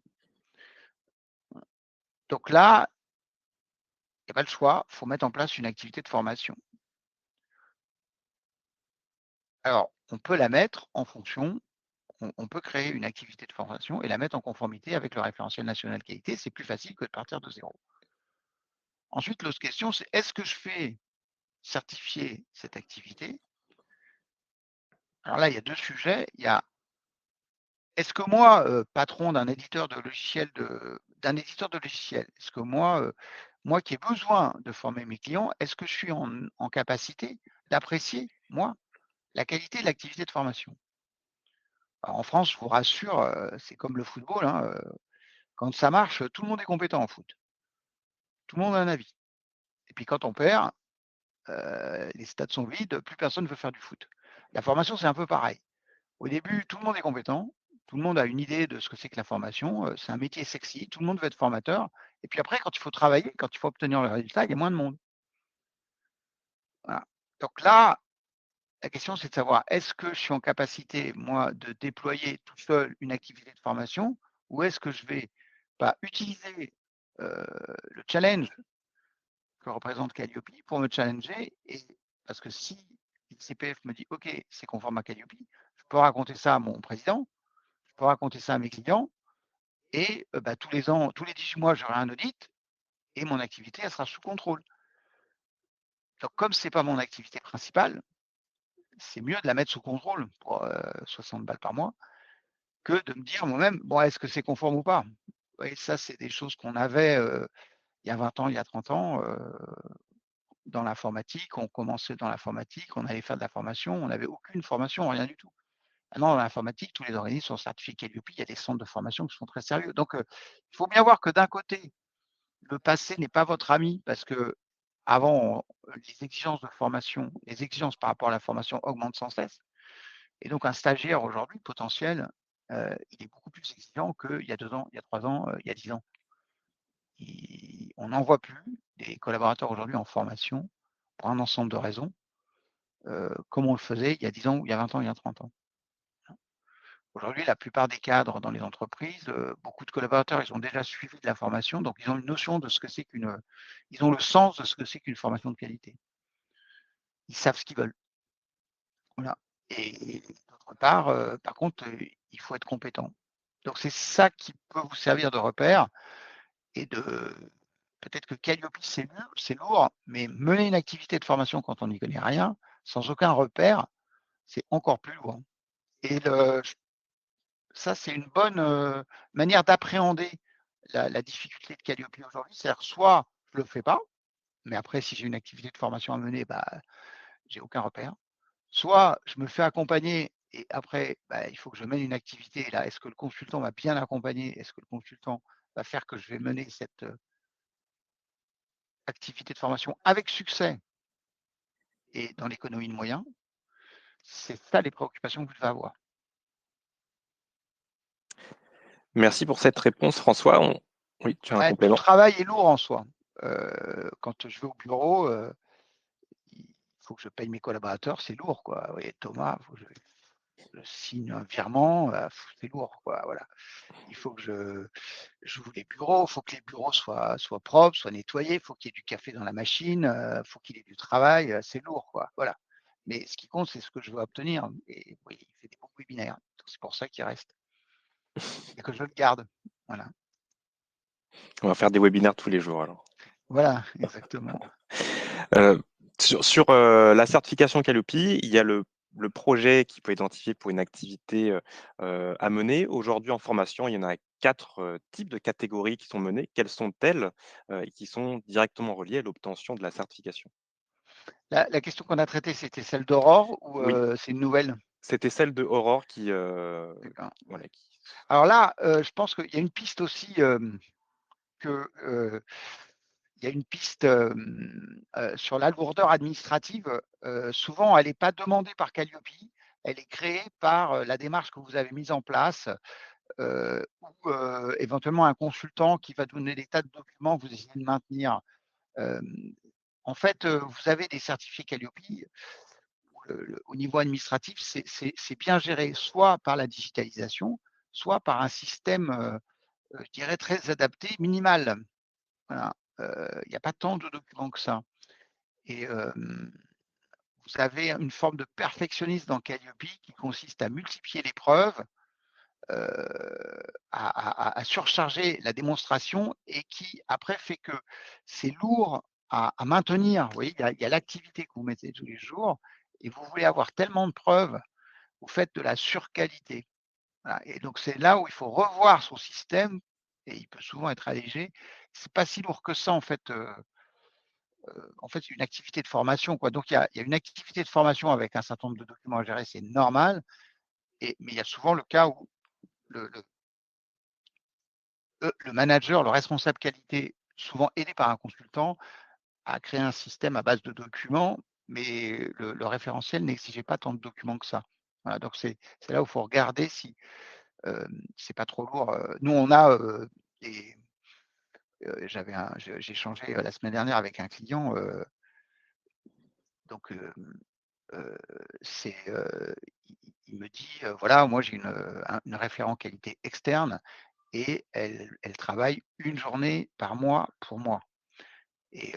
Donc là, il y a pas le choix, il faut mettre en place une activité de formation. Alors, on peut la mettre en fonction, on peut créer une activité de formation et la mettre en conformité avec le référentiel national qualité, c'est plus facile que de partir de zéro. Ensuite, l'autre question, c'est: est-ce que je fais certifier cette activité? Alors là, il y a 2 sujets. Il y a: est-ce que moi, patron d'un éditeur de logiciels, est-ce que moi, moi qui ai besoin de former mes clients, est-ce que je suis en capacité d'apprécier, moi, la qualité de l'activité de formation? Alors en France, je vous rassure, c'est comme le football, hein, quand ça marche, tout le monde est compétent en foot. Tout le monde a un avis. Et puis quand on perd, les stades sont vides, plus personne ne veut faire du foot. La formation, c'est un peu pareil. Au début, tout le monde est compétent, tout le monde a une idée de ce que c'est que la formation, c'est un métier sexy, tout le monde veut être formateur et puis après quand il faut travailler, quand il faut obtenir le résultat, il y a moins de monde. Voilà. Donc là, la question c'est de savoir, est-ce que je suis en capacité, moi, de déployer tout seul une activité de formation ou est-ce que je vais, bah, utiliser, le challenge que représente Calliope pour me challenger et parce que si le CPF me dit: «OK, c'est conforme à Calliope», je peux raconter ça à mon président, je peux raconter ça à mes clients. Et bah, tous les ans, tous les 18 mois, j'aurai un audit et mon activité, elle sera sous contrôle. Donc comme c'est pas mon activité principale, c'est mieux de la mettre sous contrôle pour, 60 balles par mois que de me dire moi-même: «Bon, est-ce que c'est conforme ou pas?» Oui, ça, c'est des choses qu'on avait, il y a 20 ans, il y a 30 ans, dans l'informatique. On commençait dans l'informatique, on allait faire de la formation, on n'avait aucune formation, rien du tout. Maintenant, dans l'informatique, tous les organismes sont certifiés Qualiopi, il y a des centres de formation qui sont très sérieux. Donc, il faut bien voir que d'un côté, le passé n'est pas votre ami parce qu'avant, les exigences de formation, les exigences par rapport à la formation augmentent sans cesse et donc un stagiaire aujourd'hui potentiel, il est beaucoup plus exigeant qu'il y a 2 ans, il y a 3 ans, il y a 10 ans. On n'en voit plus des collaborateurs aujourd'hui en formation pour un ensemble de raisons, comme on le faisait il y a 10 ans ou il y a 20 ans, il y a 30 ans. Aujourd'hui, la plupart des cadres dans les entreprises, beaucoup de collaborateurs, ils ont déjà suivi de la formation, donc ils ont une notion de ce que c'est ils ont le sens de ce que c'est qu'une formation de qualité. Ils savent ce qu'ils veulent, voilà et d'autre part, par contre, il faut être compétent. Donc c'est ça qui peut vous servir de repère et de peut-être que Calliope, c'est lourd, mais mener une activité de formation quand on n'y connaît rien, sans aucun repère, c'est encore plus lourd et ça, c'est une bonne, manière d'appréhender la difficulté de Calliope aujourd'hui. C'est-à-dire soit je le fais pas, mais après si j'ai une activité de formation à mener, bah, j'ai aucun repère. Soit je me fais accompagner et après, bah, il faut que je mène une activité et là, est-ce que le consultant va bien accompagner? Est-ce que le consultant va faire que je vais mener cette, activité de formation avec succès et dans l'économie de moyens? C'est ça les préoccupations que vous devez avoir. Merci pour cette réponse François. On Oui, tu as un Ouais, tout complément? travail est lourd en soi. Quand je vais au bureau, il faut que je paye mes collaborateurs, c'est lourd quoi. Oui, Thomas, faut que je signe un virement, c'est lourd, quoi, voilà. Il faut que j'ouvre les bureaux, il faut que les bureaux soient propres, soient nettoyés, il faut qu'il y ait du café dans la machine, il faut qu'il y ait du travail, c'est lourd, quoi, voilà. Mais ce qui compte, c'est ce que je veux obtenir et oui, il fait des bons webinaires, donc c'est pour ça qu'il reste et que je le garde. Voilà. On va faire des webinaires tous les jours alors. Voilà, exactement. Heu, la certification Calliope, il y a le projet qui peut identifier pour une activité, à mener. Aujourd'hui en formation, il y en a 4 types de catégories qui sont menées. Quelles sont-elles, et qui sont directement reliées à l'obtention de la certification? La question qu'on a traitée, c'était celle d'Aurore ou, Oui, c'est une nouvelle? c'était celle de Aurore qui, D'accord. voilà, qui Alors là, je pense qu'il y a une piste aussi, que, il y a une piste, sur la lourdeur administrative, souvent elle est pas demandée par Calliope, elle est créée par, la démarche que vous avez mise en place, ou, éventuellement un consultant qui va donner des tas de documents que vous essayez de maintenir. Hem, En fait, vous avez des certifiés Calliope où au niveau administratif, c'est bien géré, soit par la digitalisation, soit par un système, je dirais très adapté, minimal. Voilà, il y a pas tant de documents que ça et vous avez une forme de perfectionnisme dans Calliope qui consiste à multiplier les preuves, à surcharger la démonstration et qui après fait que c'est lourd à maintenir. Vous voyez, il y a l'activité que vous mettez tous les jours et vous voulez avoir tellement de preuves, vous faites de la surqualité. Voilà et donc c'est là où il faut revoir son système et il peut souvent être allégé. C'est pas si lourd que ça en fait, c'est une activité de formation, quoi. Donc il y a une activité de formation avec un certain nombre de documents à gérer, c'est normal mais il y a souvent le cas où le le manager, le responsable qualité, souvent aidé par un consultant, a créé un système à base de documents, mais le référentiel n'exigeait pas tant de documents que ça. Voilà, donc c'est là où il faut regarder si, c'est pas trop lourd, nous on a, des j'ai échangé, la semaine dernière avec un client, donc heu, c'est, il me dit, voilà, moi j'ai une référent qualité externe et elle travaille une journée par mois pour moi et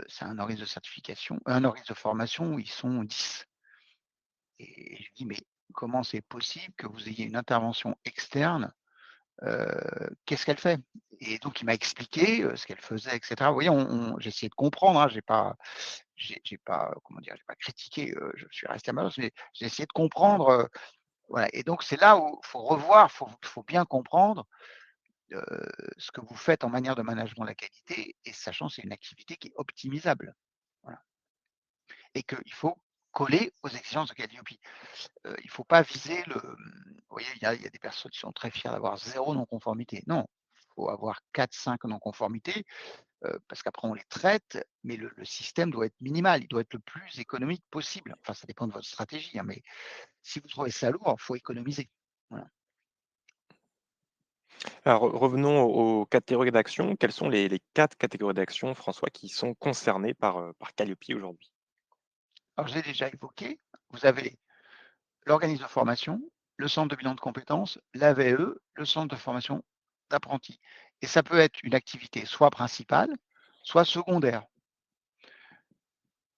c'est un organisme de certification un organisme de formation où ils sont 10 et je lui dis: «Mais comment c'est possible que vous ayez une intervention externe? Qu'est-ce qu'elle fait?» Et donc il m'a expliqué, ce qu'elle faisait et cetera. Vous voyez, on j'ai essayé de comprendre, hein, j'ai pas, comment dire? J'ai pas critiqué, je suis resté à ma place, mais j'ai essayé de comprendre, voilà et donc c'est là où il faut revoir, faut bien comprendre, heu, ce que vous faites en manière de management de la qualité et sachant que c'est une activité qui est optimisable. Voilà et qu'il faut coller aux exigences de Calliope. Il ne faut pas viser vous voyez, il y a des personnes qui sont très fiers d'avoir 0 non-conformité. Non, il faut avoir 4-5 non-conformités, parce qu'après on les traite, mais le système doit être minimal, il doit être le plus économique possible. Enfin, ça dépend de votre stratégie, hein, mais si vous trouvez ça lourd, il faut économiser. Voilà. Alors revenons aux catégories d'action. Quelles sont les 4 catégories d'action, François, qui sont concernées par Calliope aujourd'hui? Alors j'ai déjà évoqué, vous avez l'organisme de formation, le centre de bilan de compétences, l'AVE, le centre de formation d'apprentis et ça peut être une activité soit principale, soit secondaire.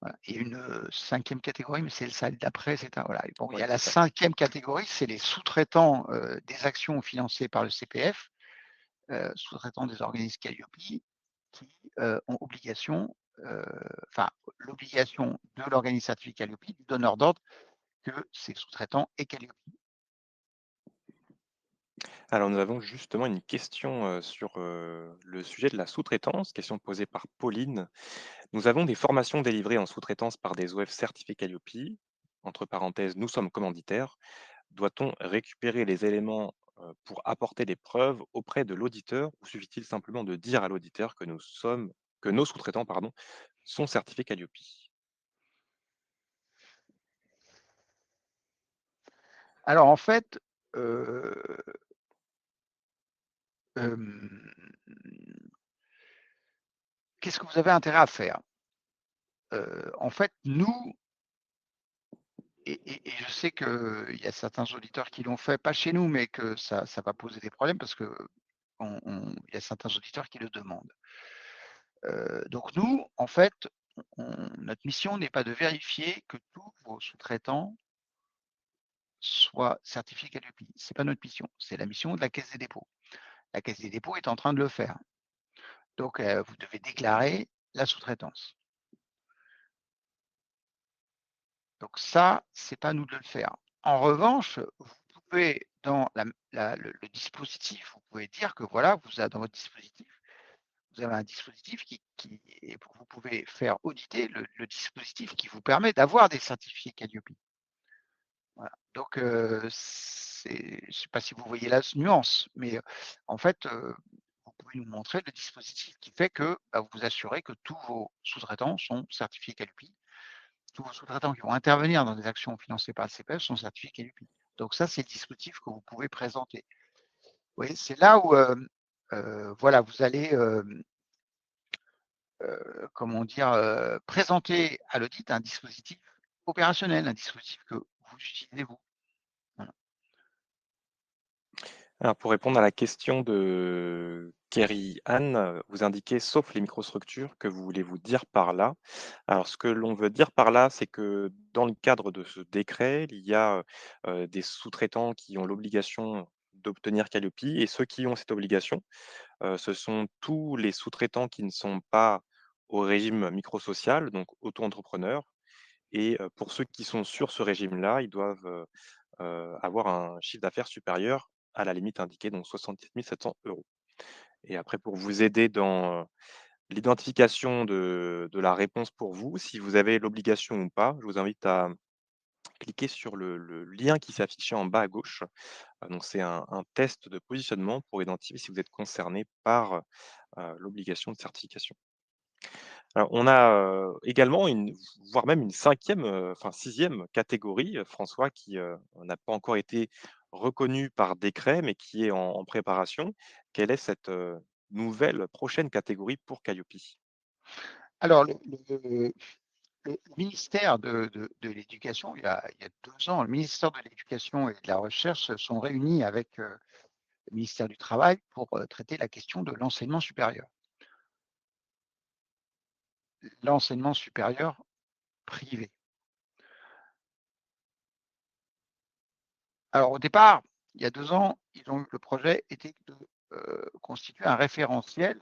Voilà et une, 5e catégorie, mais c'est celle d'après, c'est un voilà et bon, il y Ouais, a la c'est ça. 5e catégorie, c'est les sous-traitants, des actions financées par le CPF, sous-traitants des organismes Calliope qui, ont obligation, enfin, l'obligation de l'organisme certifié Calliope, du donneur d'ordre, que ces sous-traitants aient Calliope. Alors nous avons justement une question, sur, le sujet de la sous-traitance, question posée par Pauline. Nous avons des formations délivrées en sous-traitance par des OF certifiés Calliope. Entre parenthèses, nous sommes commanditaires. Doit-on récupérer les éléments, pour apporter des preuves auprès de l'auditeur ou suffit-il simplement de dire à l'auditeur que nos sous-traitants, pardon, sont certifiés Calliope? Alors en fait, heu, hem, qu'est-ce que vous avez intérêt à faire? En fait, nous, et je sais qu'il y a certains auditeurs qui l'ont fait, pas chez nous, mais que ça va poser des problèmes parce que il y a certains auditeurs qui le demandent. Donc nous, en fait, notre mission n'est pas de vérifier que tous vos sous-traitants soient certifiés Qualiopi. C'est pas notre mission, c'est la mission de la Caisse des dépôts. La Caisse des dépôts est en train de le faire. Donc vous devez déclarer la sous-traitance. Donc ça, c'est pas à nous de le faire. En revanche, vous pouvez dans le dispositif, vous pouvez dire que voilà, vous avez dans votre dispositif, vous avez un dispositif qui et vous pouvez faire auditer le dispositif qui vous permet d'avoir des certifiés Qualiopi. Voilà. Donc je ne sais pas si vous voyez la nuance, mais en fait, vous pouvez nous montrer le dispositif qui fait que, bah, vous vous assurez que tous vos sous-traitants sont certifiés Qualiopi. Tous vos sous-traitants qui vont intervenir dans des actions financées par le CPF sont certifiés Qualiopi. Donc ça, c'est le dispositif que vous pouvez présenter. Vous voyez, c'est là où, voilà, vous allez, comment dire, présenter à l'audit un dispositif opérationnel, un dispositif que vous utilisez vous. Voilà. Alors pour répondre à la question de Kerry Anne, vous indiquez: «Sauf les microstructures», que voulez-vous dire par là? Alors ce que l'on veut dire par là, c'est que dans le cadre de ce décret, il y a, des sous-traitants qui ont l'obligation d'obtenir Qualiopi et ceux qui ont cette obligation, ce sont tous les sous-traitants qui ne sont pas au régime microsocial, donc auto-entrepreneurs et pour ceux qui sont sur ce régime-là, ils doivent, avoir un chiffre d'affaires supérieur à la limite indiquée, donc 77 700 euros. Et après pour vous aider dans, l'identification de la réponse pour vous, si vous avez l'obligation ou pas, je vous invite à cliquer sur le lien qui s'affiche en bas à gauche. Donc c'est un test de positionnement pour identifier si vous êtes concerné par, l'obligation de certification. Alors on a, également une voire même une cinquième, enfin sixième catégorie, François, qui, n'a pas encore été reconnue par décret, mais qui est en préparation. Quelle est cette, nouvelle prochaine catégorie pour Qualiopi? Alors le ministère de l'éducation, il y a 2 ans, le ministère de l'éducation et de la recherche se sont réunis avec, le ministère du travail pour, traiter la question de l'enseignement supérieur. L'enseignement supérieur privé. Alors au départ, il y a 2 ans, le projet était de, constituer un référentiel,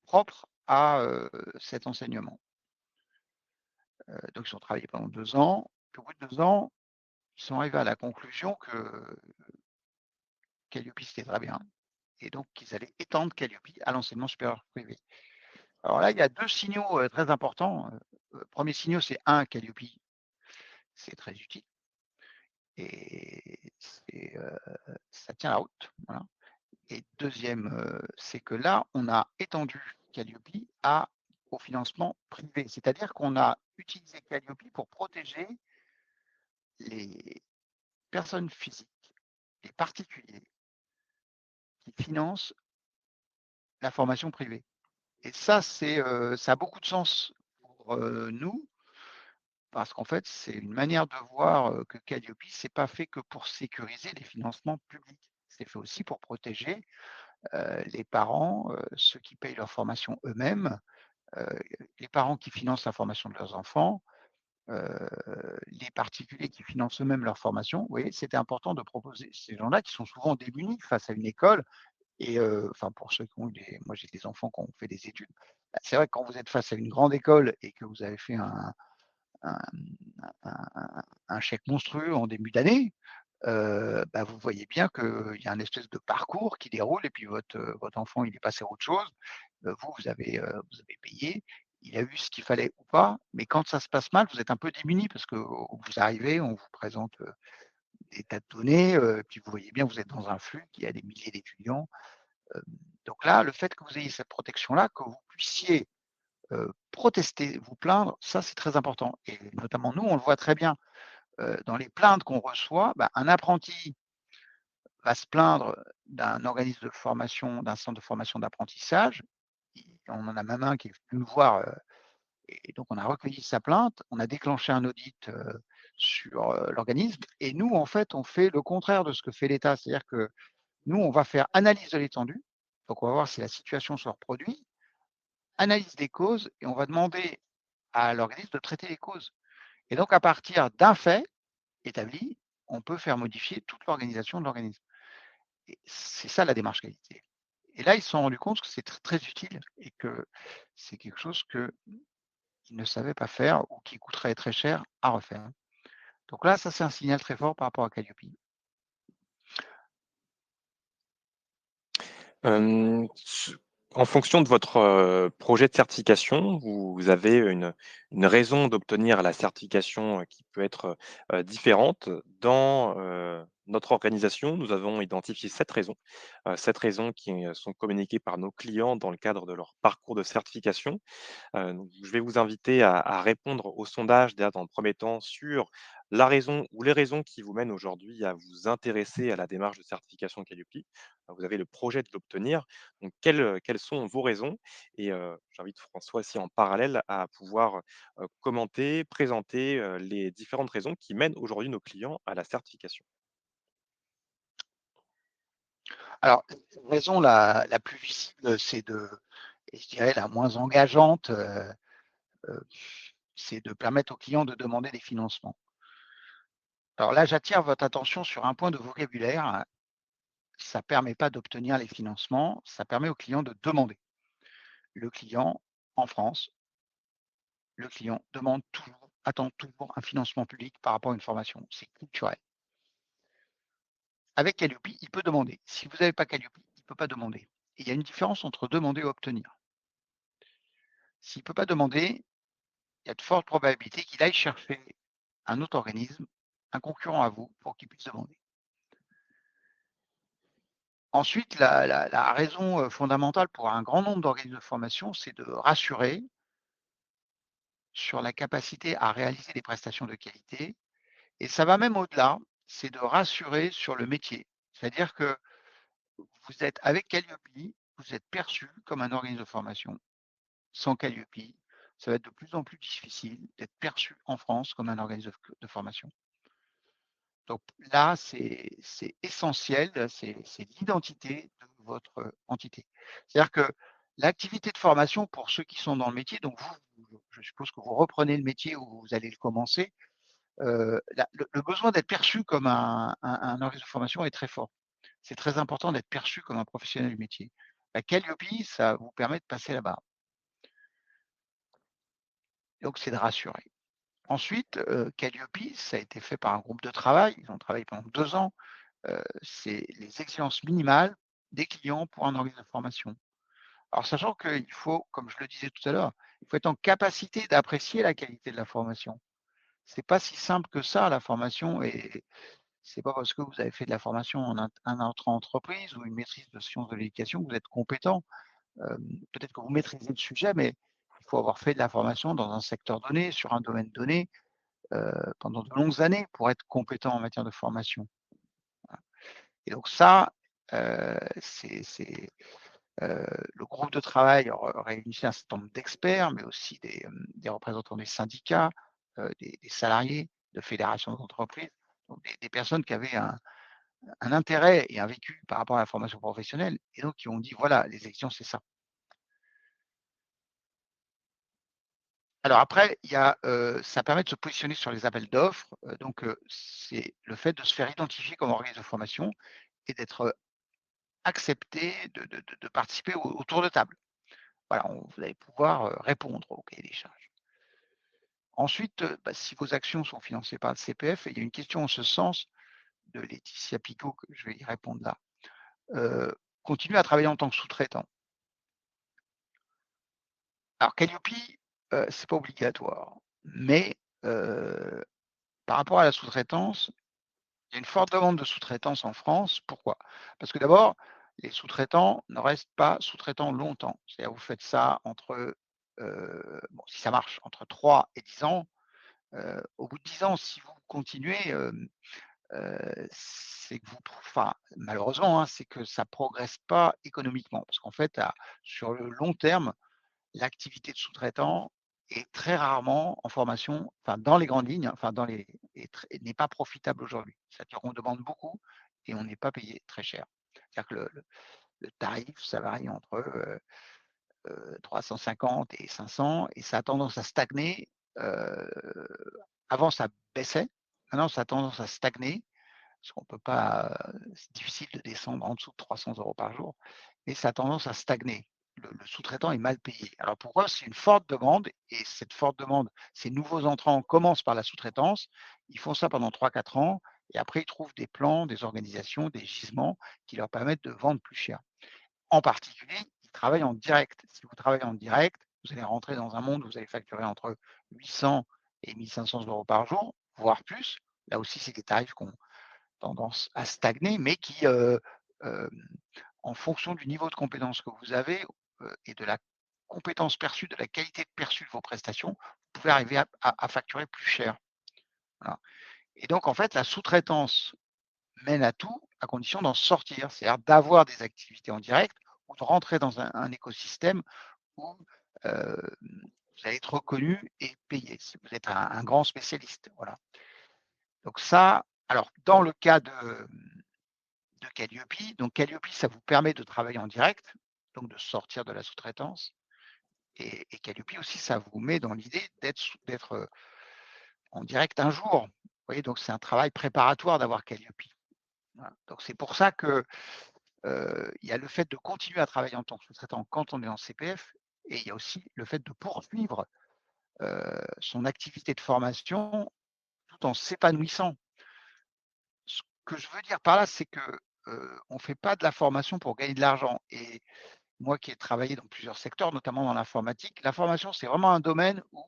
propre à, cet enseignement. Donc ils ont travaillé pendant 2 ans, puis au bout de 2 ans, ils sont arrivés à la conclusion que Qualiopi, c'était très bien et donc qu'ils allaient étendre Qualiopi à l'enseignement supérieur privé. Alors là, il y a 2 signaux, très importants, 1er signaux, c'est un Qualiopi, c'est très utile et ça tient la route, voilà. Et deuxième, c'est que là, on a étendu Qualiopi au financement privé. C'est-à-dire qu'on a utilisé Qualiopi pour protéger les personnes physiques, les particuliers qui financent la formation privée. Et ça, ça a beaucoup de sens pour, nous, parce qu'en fait, c'est une manière de voir, que Qualiopi, c'est pas fait que pour sécuriser les financements publics. C'est fait aussi pour protéger, les parents, ceux qui payent leur formation eux-mêmes, heu, les parents qui financent la formation de leurs enfants, heu, les particuliers qui financent eux-mêmes leur formation. Vous voyez, c'était important de proposer ces gens-là qui sont souvent démunis face à une école et enfin pour ceux qui ont eu des moi j'ai des enfants qui ont fait des études. Bah, c'est vrai que quand vous êtes face à une grande école et que vous avez fait un un chèque monstrueux en début d'année, bah, vous voyez bien qu'il y a un espèce de parcours qui déroule et puis votre enfant, il est passé à autre chose. Vous avez payé, il a eu ce qu'il fallait ou pas, mais quand ça se passe mal, vous êtes un peu démuni parce que vous arrivez, on vous présente, des tas de données, puis vous voyez bien, vous êtes dans un flux qui a des milliers d'étudiants. Hem, donc là, le fait que vous ayez cette protection-là, que vous puissiez, protester, vous plaindre, ça, c'est très important et notamment nous, on le voit très bien, dans les plaintes qu'on reçoit, bah, un apprenti va se plaindre d'un organisme de formation, d'un centre de formation d'apprentissage. On en a même un qui est venu nous voir, et donc on a recueilli sa plainte, on a déclenché un audit, sur, l'organisme et nous, en fait, on fait le contraire de ce que fait l'État. C'est-à-dire que nous, on va faire analyse de l'étendue, donc on va voir si la situation se reproduit, analyse des causes et on va demander à l'organisme de traiter les causes et donc à partir d'un fait établi, on peut faire modifier toute l'organisation de l'organisme et c'est ça la démarche qualité et là, ils se sont rendus compte que c'est très utile et que c'est quelque chose qu'ils ne savaient pas faire ou qui coûterait très cher à refaire. Donc là, ça, c'est un signal très fort par rapport à Calliope. S En fonction de votre, projet de certification, vous avez une raison d'obtenir la certification, qui peut être, différente. Dans, notre organisation, nous avons identifié 7 raisons. 7 raisons qui, sont communiquées par nos clients dans le cadre de leur parcours de certification. Donc je vais vous inviter à répondre au sondage déjà dans le premier temps sur la raison ou les raisons qui vous mènent aujourd'hui à vous intéresser à la démarche de certification Calliope. Vous avez le projet de l'obtenir, donc quelles sont vos raisons? Et j'invite François aussi en parallèle à pouvoir, commenter, présenter, les différentes raisons qui mènent aujourd'hui nos clients à la certification. Alors, la raison la plus visible, c'est de et je dirais la moins engageante, heu, c'est de permettre aux clients de demander des financements. Alors là, j'attire votre attention sur un point de vocabulaire. Ça ne permet pas d'obtenir les financements, ça permet au client de demander. Le client, en France, le client demande toujours, attend toujours un financement public par rapport à une formation. C'est culturel. Avec Calliope, il peut demander. Si vous n'avez pas Calliope, il ne peut pas demander. Et il y a une différence entre demander et obtenir. S'il ne peut pas demander, il y a de fortes probabilités qu'il aille chercher un autre organisme, un concurrent à vous, pour qu'il puisse demander. Ensuite, la raison fondamentale pour un grand nombre d'organismes de formation, c'est de rassurer sur la capacité à réaliser des prestations de qualité. Et ça va même au-delà, c'est de rassurer sur le métier. C'est-à-dire que vous êtes avec Calliope, vous êtes perçu comme un organisme de formation. Sans Calliope, ça va être de plus en plus difficile d'être perçu en France comme un organisme de formation. Donc là, c'est essentiel, c'est l'identité de votre entité. C'est-à-dire que l'activité de formation, pour ceux qui sont dans le métier, donc vous, je suppose que vous reprenez le métier ou vous allez le commencer, le besoin d'être perçu comme un organisme de formation est très fort. C'est très important d'être perçu comme un professionnel du métier. La Calliope, ça vous permet de passer là-bas. Donc c'est de rassurer. Ensuite, Calliope, ça a été fait par un groupe de travail. Ils ont travaillé pendant 2 ans. C'est les exigences minimales des clients pour un organisme de formation. Alors sachant qu'il faut, comme je le disais tout à l'heure, il faut être en capacité d'apprécier la qualité de la formation. C'est pas si simple que ça la formation et c'est pas parce que vous avez fait de la formation en intra-entreprise ou une maîtrise de sciences de l'éducation que vous êtes compétent. Peut-être que vous maîtrisez le sujet, mais il faut avoir fait de la formation dans un secteur donné, sur un domaine donné, pendant de longues années pour être compétent en matière de formation. Et donc ça, le groupe de travail réunissait un certain nombre d'experts, mais aussi des représentants des syndicats, des salariés, de fédérations d'entreprises, donc des personnes qui avaient un intérêt et un vécu par rapport à la formation professionnelle et donc qui ont dit: «Voilà, les exigences, c'est ça». Alors après, il y a, ça permet de se positionner sur les appels d'offres, donc c'est le fait de se faire identifier comme organisme de formation et d'être accepté de participer au tour de table. Voilà, vous allez pouvoir, répondre au cahier des charges. Ensuite, si vos actions sont financées par le CPF, il y a une question en ce sens de Laetitia Picaud, que je vais y répondre là. Continuez à travailler en tant que sous-traitant. Alors Calliope, c'est pas obligatoire, mais par rapport à la sous-traitance, il y a une forte demande de sous-traitance en France. Pourquoi? Parce que d'abord, les sous-traitants ne restent pas sous-traitants longtemps. C'est-à-dire vous faites ça entre, bon si ça marche, entre 3 et 10 ans. Au bout de 10 ans, si vous continuez, c'est que vous enfin malheureusement, hein, c'est que ça progresse pas économiquement. Parce qu'en fait, sur le long terme, l'activité de sous-traitant est très rarement en formation, enfin dans les grandes lignes, enfin dans les n'est pas profitable aujourd'hui. C'est-à-dire qu'on demande beaucoup et on n'est pas payé très cher. C'est-à-dire que le tarif, ça varie entre, 350 et 500 et ça a tendance à stagner. Heu, Avant ça baissait, maintenant ça a tendance à stagner parce qu'on peut pas, c'est difficile de descendre en dessous de 300 € par jour, mais ça a tendance à stagner. Le sous-traitant est mal payé. Alors pourquoi? C'est une forte demande et cette forte demande, ces nouveaux entrants commencent par la sous-traitance, ils font ça pendant 3 4 ans et après ils trouvent des plans, des organisations, des gisements qui leur permettent de vendre plus cher. En particulier, ils travaillent en direct. Si vous travaillez en direct, vous allez rentrer dans un monde où vous allez facturer entre 800 et 1 500 € par jour, voire plus. Là aussi, c'est des tarifs qui ont tendance à stagner, mais qui, hem, en fonction du niveau de compétence que vous avez, et de la compétence perçue, de la qualité perçue de vos prestations, vous pouvez arriver à facturer plus cher. Voilà et donc en fait, la sous-traitance mène à tout, à condition d'en sortir, c'est-à-dire d'avoir des activités en direct ou de rentrer dans un écosystème où, hem, vous allez être reconnu et payé, si vous êtes un grand spécialiste, voilà. Donc ça alors dans le cas de Calliope. Donc Calliope, ça vous permet de travailler en direct, donc de sortir de la sous-traitance et Calliope aussi, ça vous met dans l'idée d'être, en direct un jour. Vous voyez? Donc c'est un travail préparatoire d'avoir Calliope. Voilà. Donc c'est pour ça que, il y a le fait de continuer à travailler en tant que sous-traitant quand on est en CPF et il y a aussi le fait de poursuivre, son activité de formation tout en s'épanouissant. Ce que je veux dire par là, c'est que, on ne fait pas de la formation pour gagner de l'argent et moi qui ai travaillé dans plusieurs secteurs, notamment dans l'informatique, la formation, c'est vraiment un domaine où,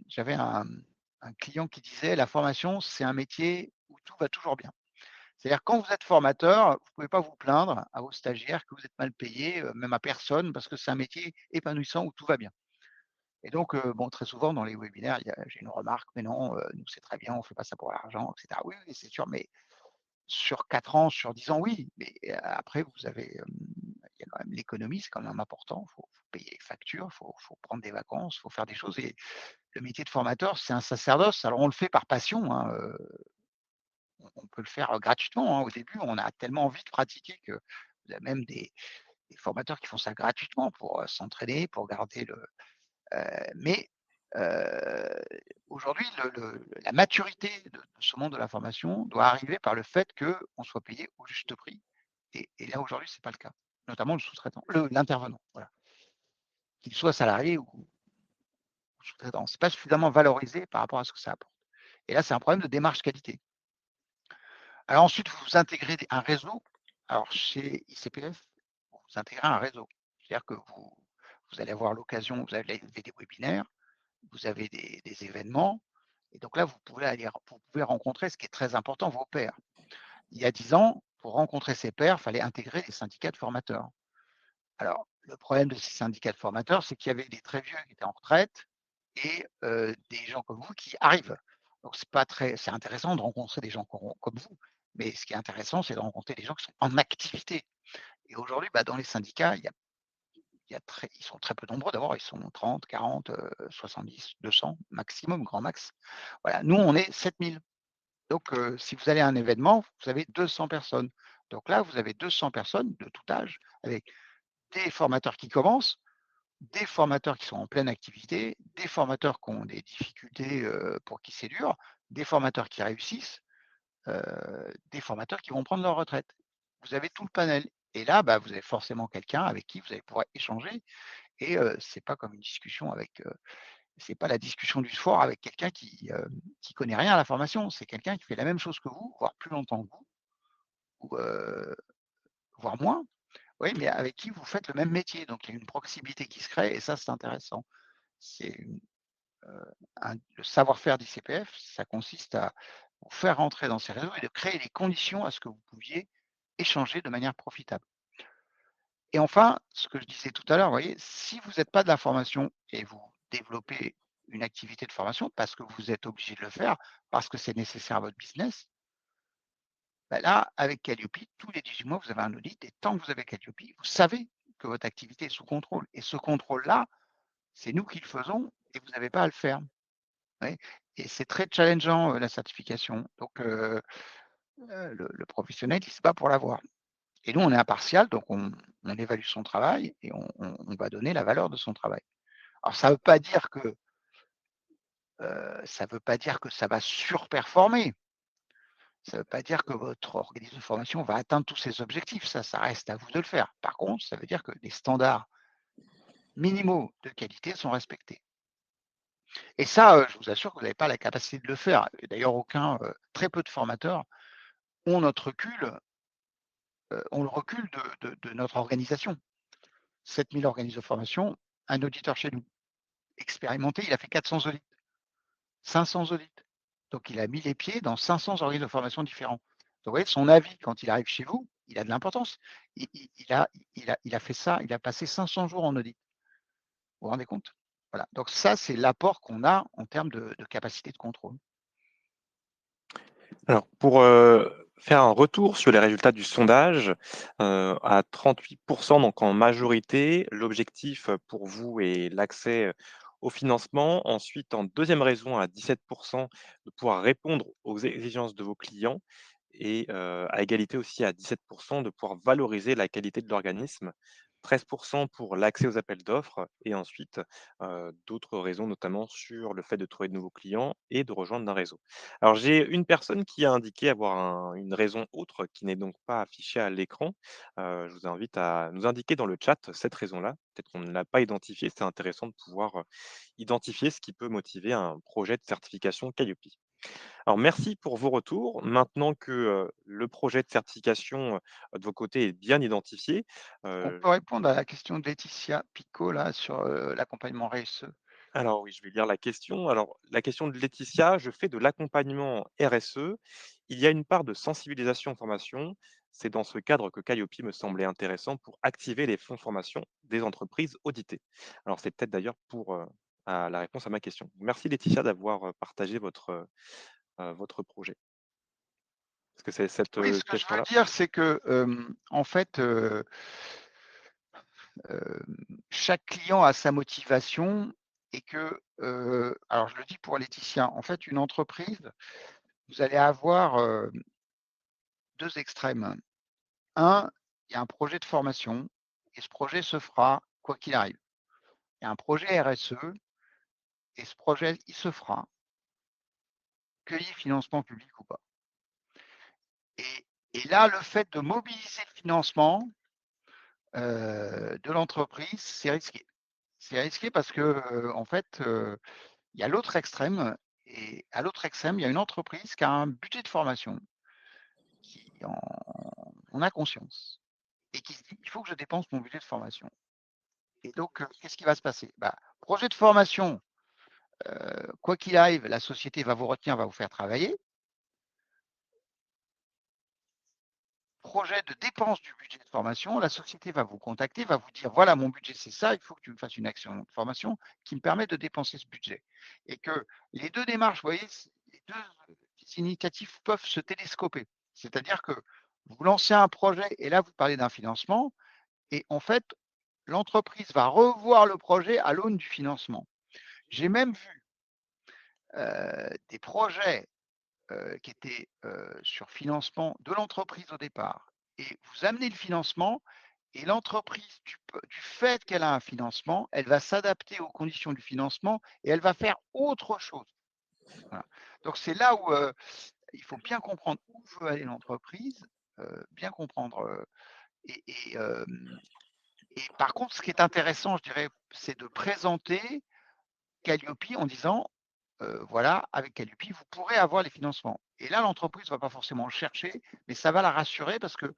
j'avais un client qui disait: «La formation, c'est un métier où tout va toujours bien». C'est-à-dire quand vous êtes formateur, vous ne pouvez pas vous plaindre à vos stagiaires que vous êtes mal payés, même à personne, parce que c'est un métier épanouissant où tout va bien. Et donc, bon, très souvent dans les webinaires, j'ai une remarque: «Mais non, nous c'est très bien, on ne fait pas ça pour l'argent» et cetera. Oui, oui, c'est sûr, mais sur 4 ans, sur 10 ans, oui, mais après vous avez, il y a quand même l'économie, c'est quand même important. Faut payer les factures, faut prendre des vacances, faut faire des choses et le métier de formateur, c'est un sacerdoce. Alors on le fait par passion, hein, on peut le faire, gratuitement, hein. Au début, on a tellement envie de pratiquer que vous avez même des formateurs qui font ça gratuitement pour, s'entraîner, pour garder mais heu, aujourd'hui, la maturité de ce monde de la formation doit arriver par le fait qu'on soit payé au juste prix et là, aujourd'hui, c'est pas le cas, notamment le sous-traitant, l'intervenant, voilà. Qu'il soit salarié ou sous-traitant, c'est pas suffisamment valorisé par rapport à ce que ça apporte et là, c'est un problème de démarche qualité. Alors ensuite, vous intégrez un réseau. Alors chez ICPF, vous intégrez un réseau. C'est-à-dire que vous allez avoir l'occasion, vous avez des webinaires, vous avez des événements et donc là, vous pouvez rencontrer ce qui est très important, vos pairs. Il y a 10 ans, pour rencontrer ses pairs, il fallait intégrer les syndicats de formateurs. Alors, le problème de ces syndicats de formateurs, c'est qu'il y avait des très vieux qui étaient en retraite et des gens comme vous qui arrivent. Donc c'est intéressant de rencontrer des gens comme vous, mais ce qui est intéressant, c'est de rencontrer des gens qui sont en activité et aujourd'hui, bah, dans les syndicats, ils sont très peu nombreux d'abord, ils sont 30, 40, 70, 200 maximum, grand max. Voilà, nous, on est 7 000. Donc si vous allez à un événement, vous avez 200 personnes. Donc là, vous avez 200 personnes de tout âge avec des formateurs qui commencent, des formateurs qui sont en pleine activité, des formateurs qui ont des difficultés, pour qui c'est dur, des formateurs qui réussissent, des formateurs qui vont prendre leur retraite. Vous avez tout le panel et là, bah, vous avez forcément quelqu'un avec qui vous allez pouvoir échanger et c'est pas comme une discussion avec, c'est pas la discussion du soir avec quelqu'un qui connaît rien à la formation. C'est quelqu'un qui fait la même chose que vous, voire plus longtemps que vous ou voire moins. Oui, mais avec qui vous faites le même métier. Donc il y a une proximité qui se crée et ça, c'est intéressant. C'est une, le savoir-faire d'ICPF, ça consiste à vous faire rentrer dans ces réseaux et de créer les conditions à ce que vous pouviez échanger de manière profitable. Et enfin, ce que je disais tout à l'heure, vous voyez, si vous n'êtes pas de la formation et vous développez une activité de formation parce que vous êtes obligé de le faire, parce que c'est nécessaire à votre business, bah là, avec Calliope, tous les 18 mois, vous avez un audit et tant que vous avez Calliope, vous savez que votre activité est sous contrôle. Et ce contrôle-là, c'est nous qui le faisons et vous n'avez pas à le faire. Vous voyez. et c'est très challengeant, la certification. Donc le professionnel, il se bat pour l'avoir et nous, on est impartial, donc on évalue son travail et on va donner la valeur de son travail. Alors ça veut pas dire que ça va surperformer. Ça ne veut pas dire que votre organisme de formation va atteindre tous ses objectifs, ça reste à vous de le faire. Par contre, ça veut dire que les standards minimaux de qualité sont respectés. Et ça, je vous assure que vous n'avez pas la capacité de le faire. Et d'ailleurs, très peu de formateurs ont notre recul, ont le recul de notre organisation. 7 000 organismes de formation, un auditeur chez nous, expérimenté, il a fait 400 audits, 500 audits. Donc il a mis les pieds dans 500 organismes de formation différents. Donc vous voyez, son avis, quand il arrive chez vous, il a de l'importance. Il a fait ça, il a passé 500 jours en audit. Vous vous rendez compte? Voilà. Donc ça, c'est l'apport qu'on a en termes de capacité de contrôle. Alors pour, faire un retour sur les résultats du sondage, à 38, donc en majorité, l'objectif, pour vous est l'accès, au financement. Ensuite, en deuxième raison, à 17, de pouvoir répondre aux exigences de vos clients et à égalité aussi à 17, de pouvoir valoriser la qualité de l'organisme. 13 pour l'accès aux appels d'offres et ensuite, d'autres raisons, notamment sur le fait de trouver de nouveaux clients et de rejoindre un réseau. Alors, j'ai une personne qui a indiqué avoir une raison autre qui n'est donc pas affichée à l'écran. Je vous invite à nous indiquer dans le chat cette raison-là. Peut-être qu'on ne l'a pas identifiée. C'est intéressant de pouvoir identifier ce qui peut motiver un projet de certification Calliope. Alors, merci pour vos retours. Maintenant que le projet de certification de vos côtés est bien identifié, On euh, peut répondre à la question de Laetitia Picot là sur l'accompagnement RSE. Alors oui, je vais lire la question. Alors, la question de Laetitia, je fais de l'accompagnement RSE. Il y a une part de sensibilisation en formation. C'est dans ce cadre que Calliope me semblait intéressant pour activer les fonds formation des entreprises auditées. Alors, c'est peut-être d'ailleurs pour la réponse à ma question. Merci Laetitia d'avoir partagé votre projet. Est-ce que c'est cette Oui, ce que je veux question-là? dire, c'est que en fait, chaque client a sa motivation et que, alors je le dis pour Laetitia, en fait, une entreprise, vous allez avoir 2 extrêmes. Un, il y a un projet de formation et ce projet se fera quoi qu'il arrive. Il y a un projet RSE et ce projet, il se fera, cueilli financement public ou pas. Et là, le fait de mobiliser le financement de l'entreprise, c'est risqué. C'est risqué parce que, en fait, il y a l'autre extrême et à l'autre extrême, il y a une entreprise qui a un budget de formation qui en a conscience et qui se dit: «Il faut que je dépense mon budget de formation». Et donc, qu'est-ce qui va se passer? Bah, projet de formation, quoi qu'il arrive, la société va vous retenir, va vous faire travailler. Projet de dépense du budget de formation, la société va vous contacter, va vous dire: «Voilà, mon budget, c'est ça, il faut que tu me fasses une action de formation qui me permet de dépenser ce budget». Et que les 2 démarches, vous voyez, les 2 initiatives peuvent se télescoper. C'est-à-dire que vous lancez un projet et là, vous parlez d'un financement et en fait, l'entreprise va revoir le projet à l'aune du financement. J'ai même vu, des projets qui était sur financement de l'entreprise au départ et vous amenez le financement et l'entreprise du fait qu'elle a un financement, elle va s'adapter aux conditions du financement et elle va faire autre chose. Voilà. Donc c'est là où, il faut bien comprendre où veut aller l'entreprise, bien comprendre, et par contre, ce qui est intéressant, je dirais, c'est de présenter Calliope en disant: voilà, avec Calliope, vous pourrez avoir les financements. Et là, l'entreprise ne va pas forcément le chercher, mais ça va la rassurer parce que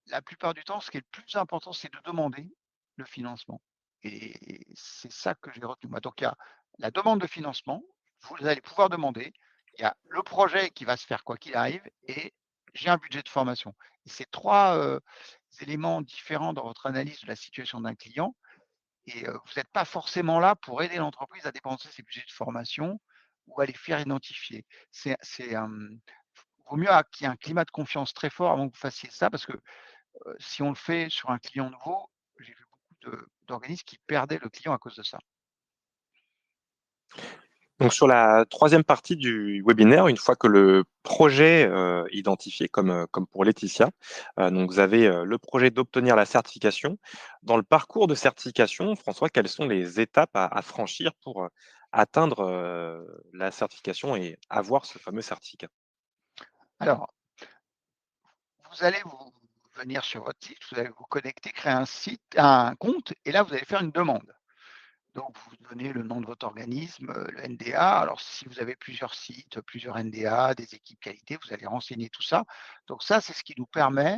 la plupart du temps, ce qui est le plus important, c'est de demander le financement. Et c'est ça que j'ai retenu moi. Donc il y a la demande de financement, vous allez pouvoir demander, il y a le projet qui va se faire quoi qu'il arrive et j'ai un budget de formation. Et ces 3 éléments différents dans votre analyse de la situation d'un client et vous n'êtes pas forcément là pour aider l'entreprise à dépenser ses budgets de formation ou à les faire identifier. Vaut mieux qu'il y ait un climat de confiance très fort avant que vous fassiez ça parce que, si on le fait sur un client nouveau, j'ai vu beaucoup d'organismes qui perdaient le client à cause de ça. Donc sur la troisième partie du webinaire, une fois que le projet identifié, comme pour Laetitia, donc vous avez le projet d'obtenir la certification. Dans le parcours de certification, François, quelles sont les étapes à franchir pour atteindre la certification et avoir ce fameux certificat? Alors, vous allez venir sur votre site, vous allez vous connecter, créer un compte, et là, vous allez faire une demande. Donc, vous donnez le nom de votre organisme, le NDA. Alors, si vous avez plusieurs sites, plusieurs NDA, des équipes qualité, vous allez renseigner tout ça. Donc ça, c'est ce qui nous permet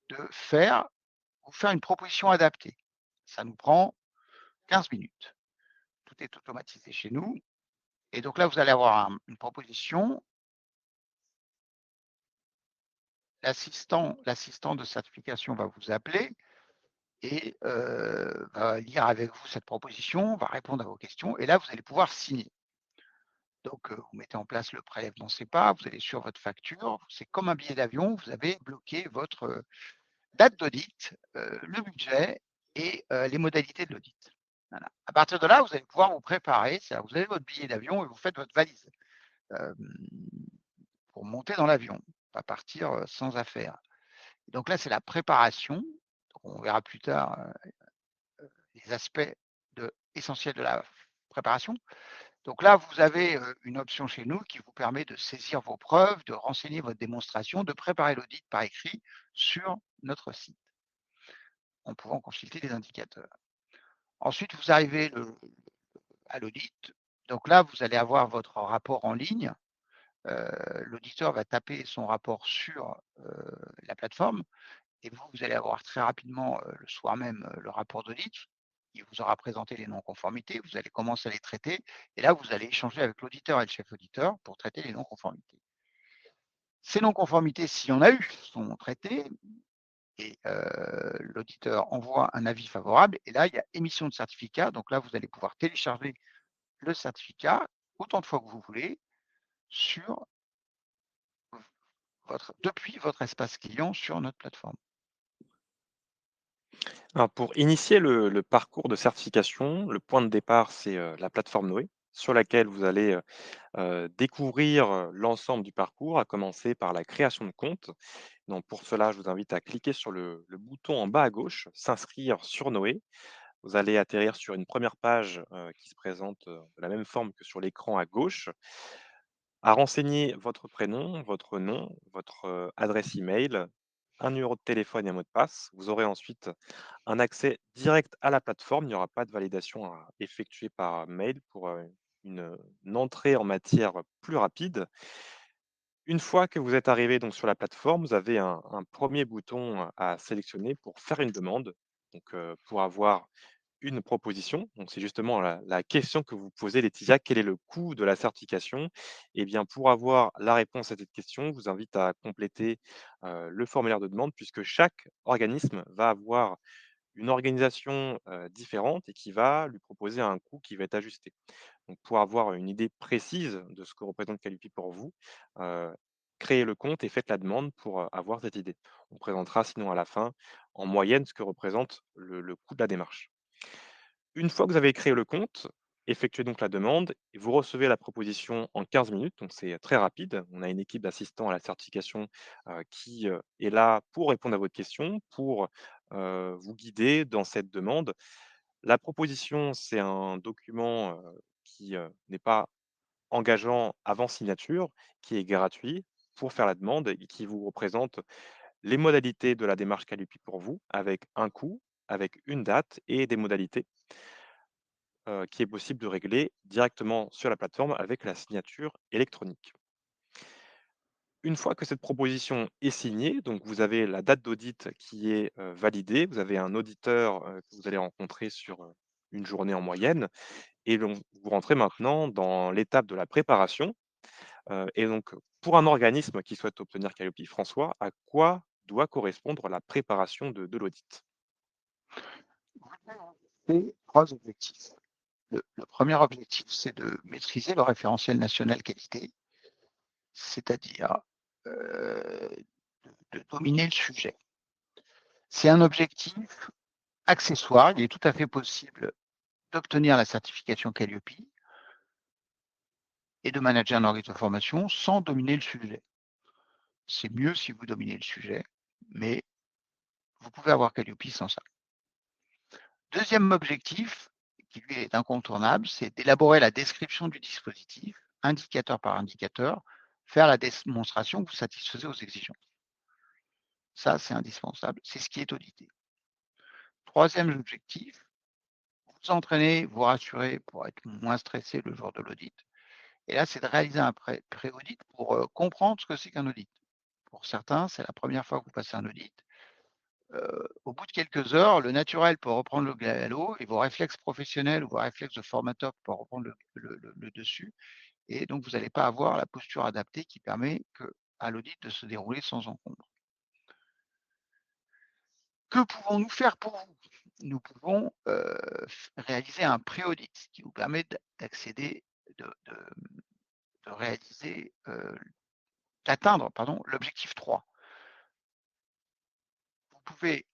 de vous faire une proposition adaptée. Ça nous prend 15 minutes. Tout est automatisé chez nous. Et donc là, vous allez avoir une proposition. L'assistant de certification va vous appeler et va lire avec vous cette proposition, va répondre à vos questions. Et là, vous allez pouvoir signer. Donc, vous mettez en place le prélèvement CEPA, vous allez sur votre facture, c'est comme un billet d'avion, vous avez bloqué votre date d'audit, le budget et les modalités de l'audit. Voilà. À partir de là, vous allez pouvoir vous préparer, c'est-à-dire vous avez votre billet d'avion et vous faites votre valise pour monter dans l'avion, pas partir sans affaires. Donc là, c'est la préparation. Donc, on verra plus tard les aspects essentiels de la préparation. Donc là, vous avez une option chez nous qui vous permet de saisir vos preuves, de renseigner votre démonstration, de préparer l'audit par écrit sur notre site, en pouvant consulter les indicateurs. Ensuite, vous arrivez à l'audit. Donc là, vous allez avoir votre rapport en ligne. L'auditeur va taper son rapport sur la plateforme et vous allez avoir très rapidement, le soir même, le rapport d'audit. Il vous aura présenté les non-conformités, vous allez commencer à les traiter et là, vous allez échanger avec l'auditeur et le chef auditeur pour traiter les non-conformités. Ces non-conformités, s'il y en a eu, sont traitées et l'auditeur envoie un avis favorable et là, il y a émission de certificat. Donc là, vous allez pouvoir télécharger le certificat autant de fois que vous voulez sur depuis votre espace client sur notre plateforme. Alors pour initier le parcours de certification, le point de départ, c'est la plateforme Noé, sur laquelle vous allez découvrir l'ensemble du parcours, à commencer par la création de compte. Donc pour cela, je vous invite à cliquer sur le bouton en bas à gauche, s'inscrire sur Noé. Vous allez atterrir sur une première page qui se présente de la même forme que sur l'écran à gauche, à renseigner votre prénom, votre nom, votre adresse email, un numéro de téléphone et un mot de passe. Vous aurez ensuite un accès direct à la plateforme. Il n'y aura pas de validation à effectuer par mail pour une entrée en matière plus rapide. Une fois que vous êtes arrivé donc sur la plateforme, vous avez un 1er bouton à sélectionner pour faire une demande, donc pour avoir une proposition. Donc c'est justement la question que vous posez, Laetitia: «Quel est le coût de la certification?» Eh bien, pour avoir la réponse à cette question, je vous invite à compléter le formulaire de demande, puisque chaque organisme va avoir une organisation différente et qui va lui proposer un coût qui va être ajusté. Donc pour avoir une idée précise de ce que représente Calupi pour vous, heu, créez le compte et faites la demande pour avoir cette idée. On présentera sinon à la fin, en moyenne, ce que représente le coût de la démarche. Une fois que vous avez créé le compte, effectuez donc la demande et vous recevez la proposition en 15 minutes, donc c'est très rapide. On a une équipe d'assistants à la certification qui est là pour répondre à votre question, pour vous guider dans cette demande. La proposition, c'est un document qui n'est pas engageant avant signature, qui est gratuit pour faire la demande et qui vous représente les modalités de la démarche Calupi pour vous, avec un coût, avec une date et des modalités qui est possible de régler directement sur la plateforme avec la signature électronique. Une fois que cette proposition est signée, donc vous avez la date d'audit qui est validée, vous avez un auditeur que vous allez rencontrer sur une journée en moyenne, et donc vous rentrez maintenant dans l'étape de la préparation. Et donc, pour un organisme qui souhaite obtenir Calliope, François, à quoi doit correspondre la préparation de l'audit? Vous avez 3 objectifs. Le premier objectif, c'est de maîtriser le référentiel national qualité, c'est-à-dire de dominer le sujet. C'est un objectif accessoire. Il est tout à fait possible d'obtenir la certification Calliope et de manager un organisme de formation sans dominer le sujet. C'est mieux si vous dominez le sujet, mais vous pouvez avoir Calliope sans ça. Deuxième objectif, qui lui est incontournable, c'est d'élaborer la description du dispositif, indicateur par indicateur, faire la démonstration que vous satisfaisez aux exigences. Ça, c'est indispensable. C'est ce qui est audité. Troisième objectif, vous entraîner, vous rassurer pour être moins stressé le jour de l'audit. Et là, c'est de réaliser un pré-audit pour comprendre ce que c'est qu'un audit. Pour certains, c'est la première fois que vous passez un audit. Au bout de quelques heures, le naturel peut reprendre le galop et vos réflexes professionnels ou vos réflexes de formateur peuvent reprendre le dessus. Et donc, vous n'allez pas avoir la posture adaptée qui permet à l'audit de se dérouler sans encombre. Que pouvons-nous faire pour vous? Nous pouvons réaliser un pré-audit qui vous permet d'accéder, de réaliser, d'atteindre pardon, l'objectif 3. Vous pouvez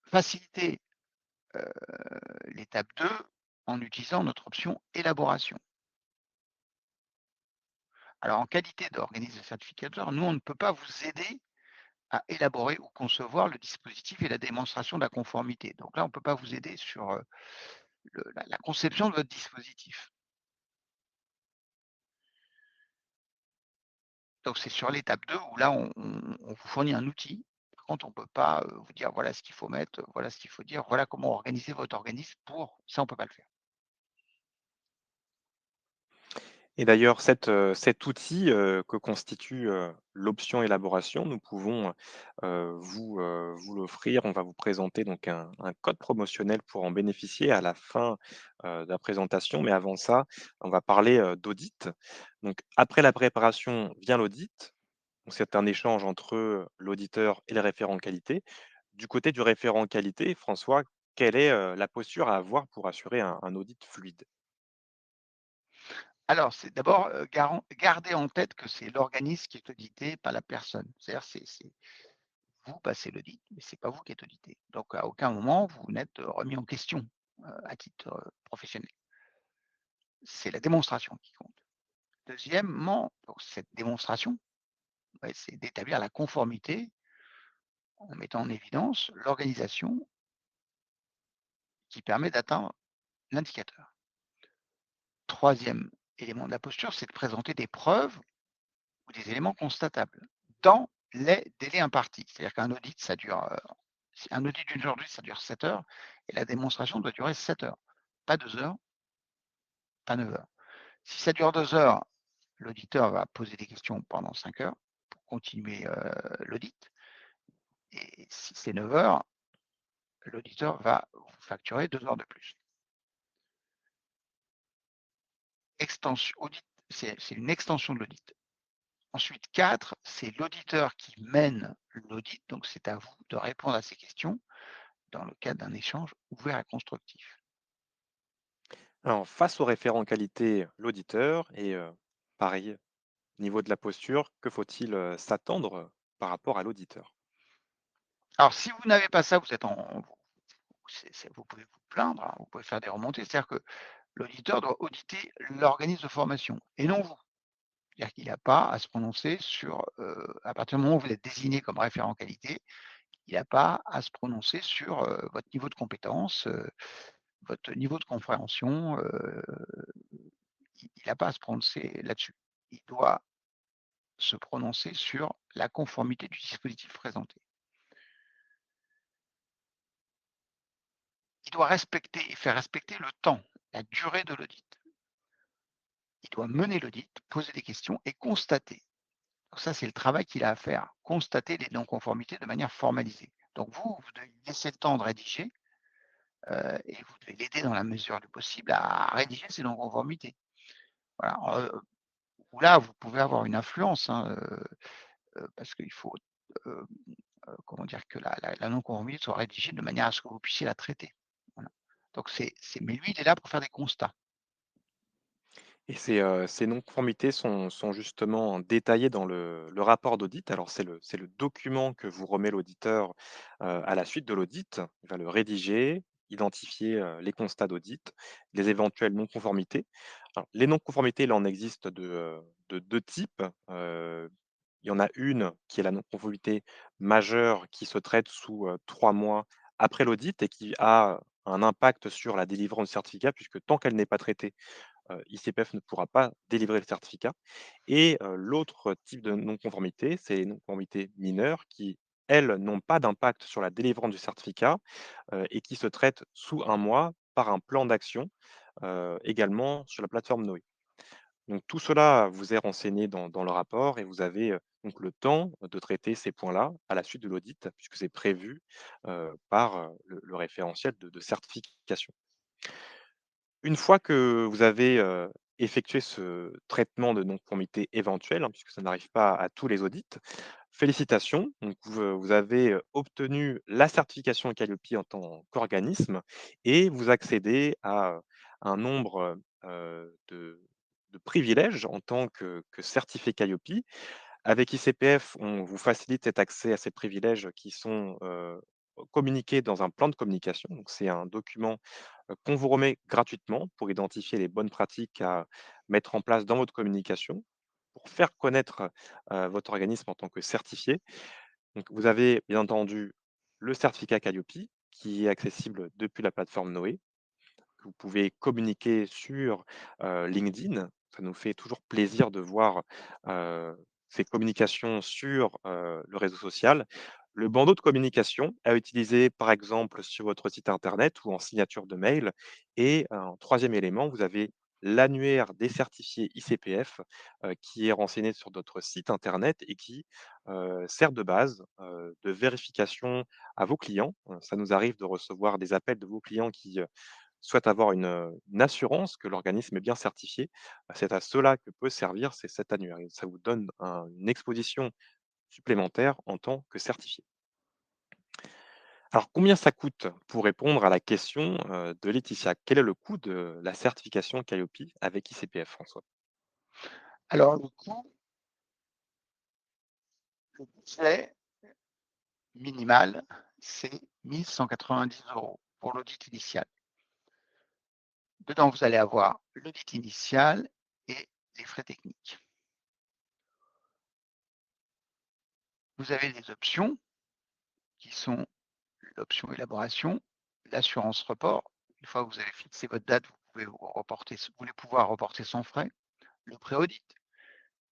faciliter l'étape 2 en utilisant notre option élaboration. Alors, en qualité d'organisme certificateur, nous, on ne peut pas vous aider à élaborer ou concevoir le dispositif et la démonstration de la conformité. Donc là, on ne peut pas vous aider sur la conception de votre dispositif. Donc c'est sur l'étape 2 où là, on vous fournit un outil. Par contre, on ne peut pas vous dire voilà ce qu'il faut mettre, voilà ce qu'il faut dire, voilà comment organiser votre organisme pour. Ça, on ne peut pas le faire. Et d'ailleurs, cet outil, que constitue, l'option élaboration, nous pouvons, vous l'offrir. On va vous présenter donc un code promotionnel pour en bénéficier à la fin, de la présentation. Mais avant ça, on va parler, d'audit. Donc après la préparation vient l'audit. Donc c'est un échange entre, l'auditeur et le référent qualité. Du côté du référent qualité, François, quelle est, la posture à avoir pour assurer un audit fluide? Alors, c'est d'abord garder en tête que c'est l'organisme qui est audité, pas la personne. C'est-à-dire, c'est vous passez l'audit, mais c'est pas vous qui êtes audité. Donc, à aucun moment, vous n'êtes remis en question à titre professionnel. C'est la démonstration qui compte. Deuxièmement, donc cette démonstration, ouais, c'est d'établir la conformité en mettant en évidence l'organisation qui permet d'atteindre l'indicateur. Troisième élément de la posture, c'est de présenter des preuves ou des éléments constatables dans les délais impartis. C'est-à-dire qu'un audit, ça dure, un audit d'une journée, ça dure 7 heures et la démonstration doit durer 7 heures. Pas 2 heures, pas 9 heures. Si ça dure 2 heures, l'auditeur va poser des questions pendant 5 heures pour continuer l'audit. Et si c'est 9 heures, l'auditeur va vous facturer 2 heures de plus. Extension, audit, c'est une extension de l'audit. Ensuite, 4, c'est l'auditeur qui mène l'audit, donc c'est à vous de répondre à ces questions dans le cadre d'un échange ouvert et constructif. Alors, face au référent qualité, l'auditeur et pareil, niveau de la posture, que faut-il, s'attendre, par rapport à l'auditeur? Alors, si vous n'avez pas ça, vous êtes vous pouvez vous plaindre, hein, vous pouvez faire des remontées, c'est-à-dire que l'auditeur doit auditer l'organisme de formation et non vous. C'est-à-dire qu'il n'a pas à se prononcer sur, à partir du moment où vous êtes désigné comme référent qualité, il n'a pas à se prononcer sur votre niveau de compétence, votre niveau de compréhension, il n'a pas à se prononcer là-dessus. Il doit se prononcer sur la conformité du dispositif présenté. Il doit respecter et faire respecter le temps, la durée de l'audit. Il doit mener l'audit, poser des questions et constater. Donc ça, c'est le travail qu'il a à faire, constater les non-conformités de manière formalisée. Donc vous devez laisser le temps de rédiger et vous devez l'aider dans la mesure du possible à rédiger ces non-conformités. Voilà. Où là, vous pouvez avoir une influence, hein, parce qu'il faut euh, comment dire que la non-conformité soit rédigée de manière à ce que vous puissiez la traiter. Voilà. Donc mais lui, il est là pour faire des constats. Et ces non-conformités sont justement détaillées dans le rapport d'audit. Alors c'est le document que vous remet l'auditeur, à la suite de l'audit. Il va le rédiger, identifier, les constats d'audit, les éventuelles non-conformités. Alors les non-conformités, il en existe de 2 types. Il y en a une qui est la non-conformité majeure qui se traite sous, 3 mois après l'audit et qui a un impact sur la délivrance du certificat puisque tant qu'elle n'est pas traitée, ICPF ne pourra pas délivrer le certificat et l'autre type de non-conformité, c'est les non-conformités mineures qui, elles, n'ont pas d'impact sur la délivrance du certificat, et qui se traitent sous un mois par un plan d'action, également sur la plateforme Noé. Donc tout cela vous est renseigné dans le rapport et vous avez, donc le temps de traiter ces points-là à la suite de l'audit puisque c'est prévu, par, le référentiel de certification. Une fois que vous avez, effectué ce traitement de non-conformité éventuel, hein, puisque ça n'arrive pas à tous les audits, félicitations. Donc vous avez, obtenu la certification Qualiopi en tant qu'organisme et vous accédez à un nombre, de privilèges en tant que certifié Qualiopi. Avec ICPF, on vous facilite cet accès à ces privilèges qui sont, communiqués dans un plan de communication. Donc c'est un document, qu'on vous remet gratuitement pour identifier les bonnes pratiques à mettre en place dans votre communication, pour faire connaître, votre organisme en tant que certifié. Donc vous avez bien entendu le certificat Qualiopi qui est accessible depuis la plateforme Noé que vous pouvez communiquer sur, LinkedIn. Ça nous fait toujours plaisir de voir, ces communications sur, le réseau social. Le bandeau de communication à utiliser, par exemple, sur votre site internet ou en signature de mail et en 3e élément, vous avez l'annuaire des certifiés ICPF, qui est renseigné sur notre site internet et qui, sert de base, de vérification à vos clients. Ça nous arrive de recevoir des appels de vos clients qui, souhaitent avoir une assurance que l'organisme est bien certifié, c'est à cela que peut servir cet annuaire et ça vous donne une exposition supplémentaire en tant que certifié. Alors combien ça coûte? Pour répondre à la question, de Laetitia, quel est le coût de la certification Qualiopi avec ICPF, François? Alors le coût, le budget minimal, c'est 1 190 € pour l'audit initial. Dedans, vous allez avoir l'audit initial et les frais techniques. Vous avez les options qui sont l'option élaboration, l'assurance report. Une fois que vous avez fixé votre date, vous allez pouvoir reporter sans frais, le pré-audit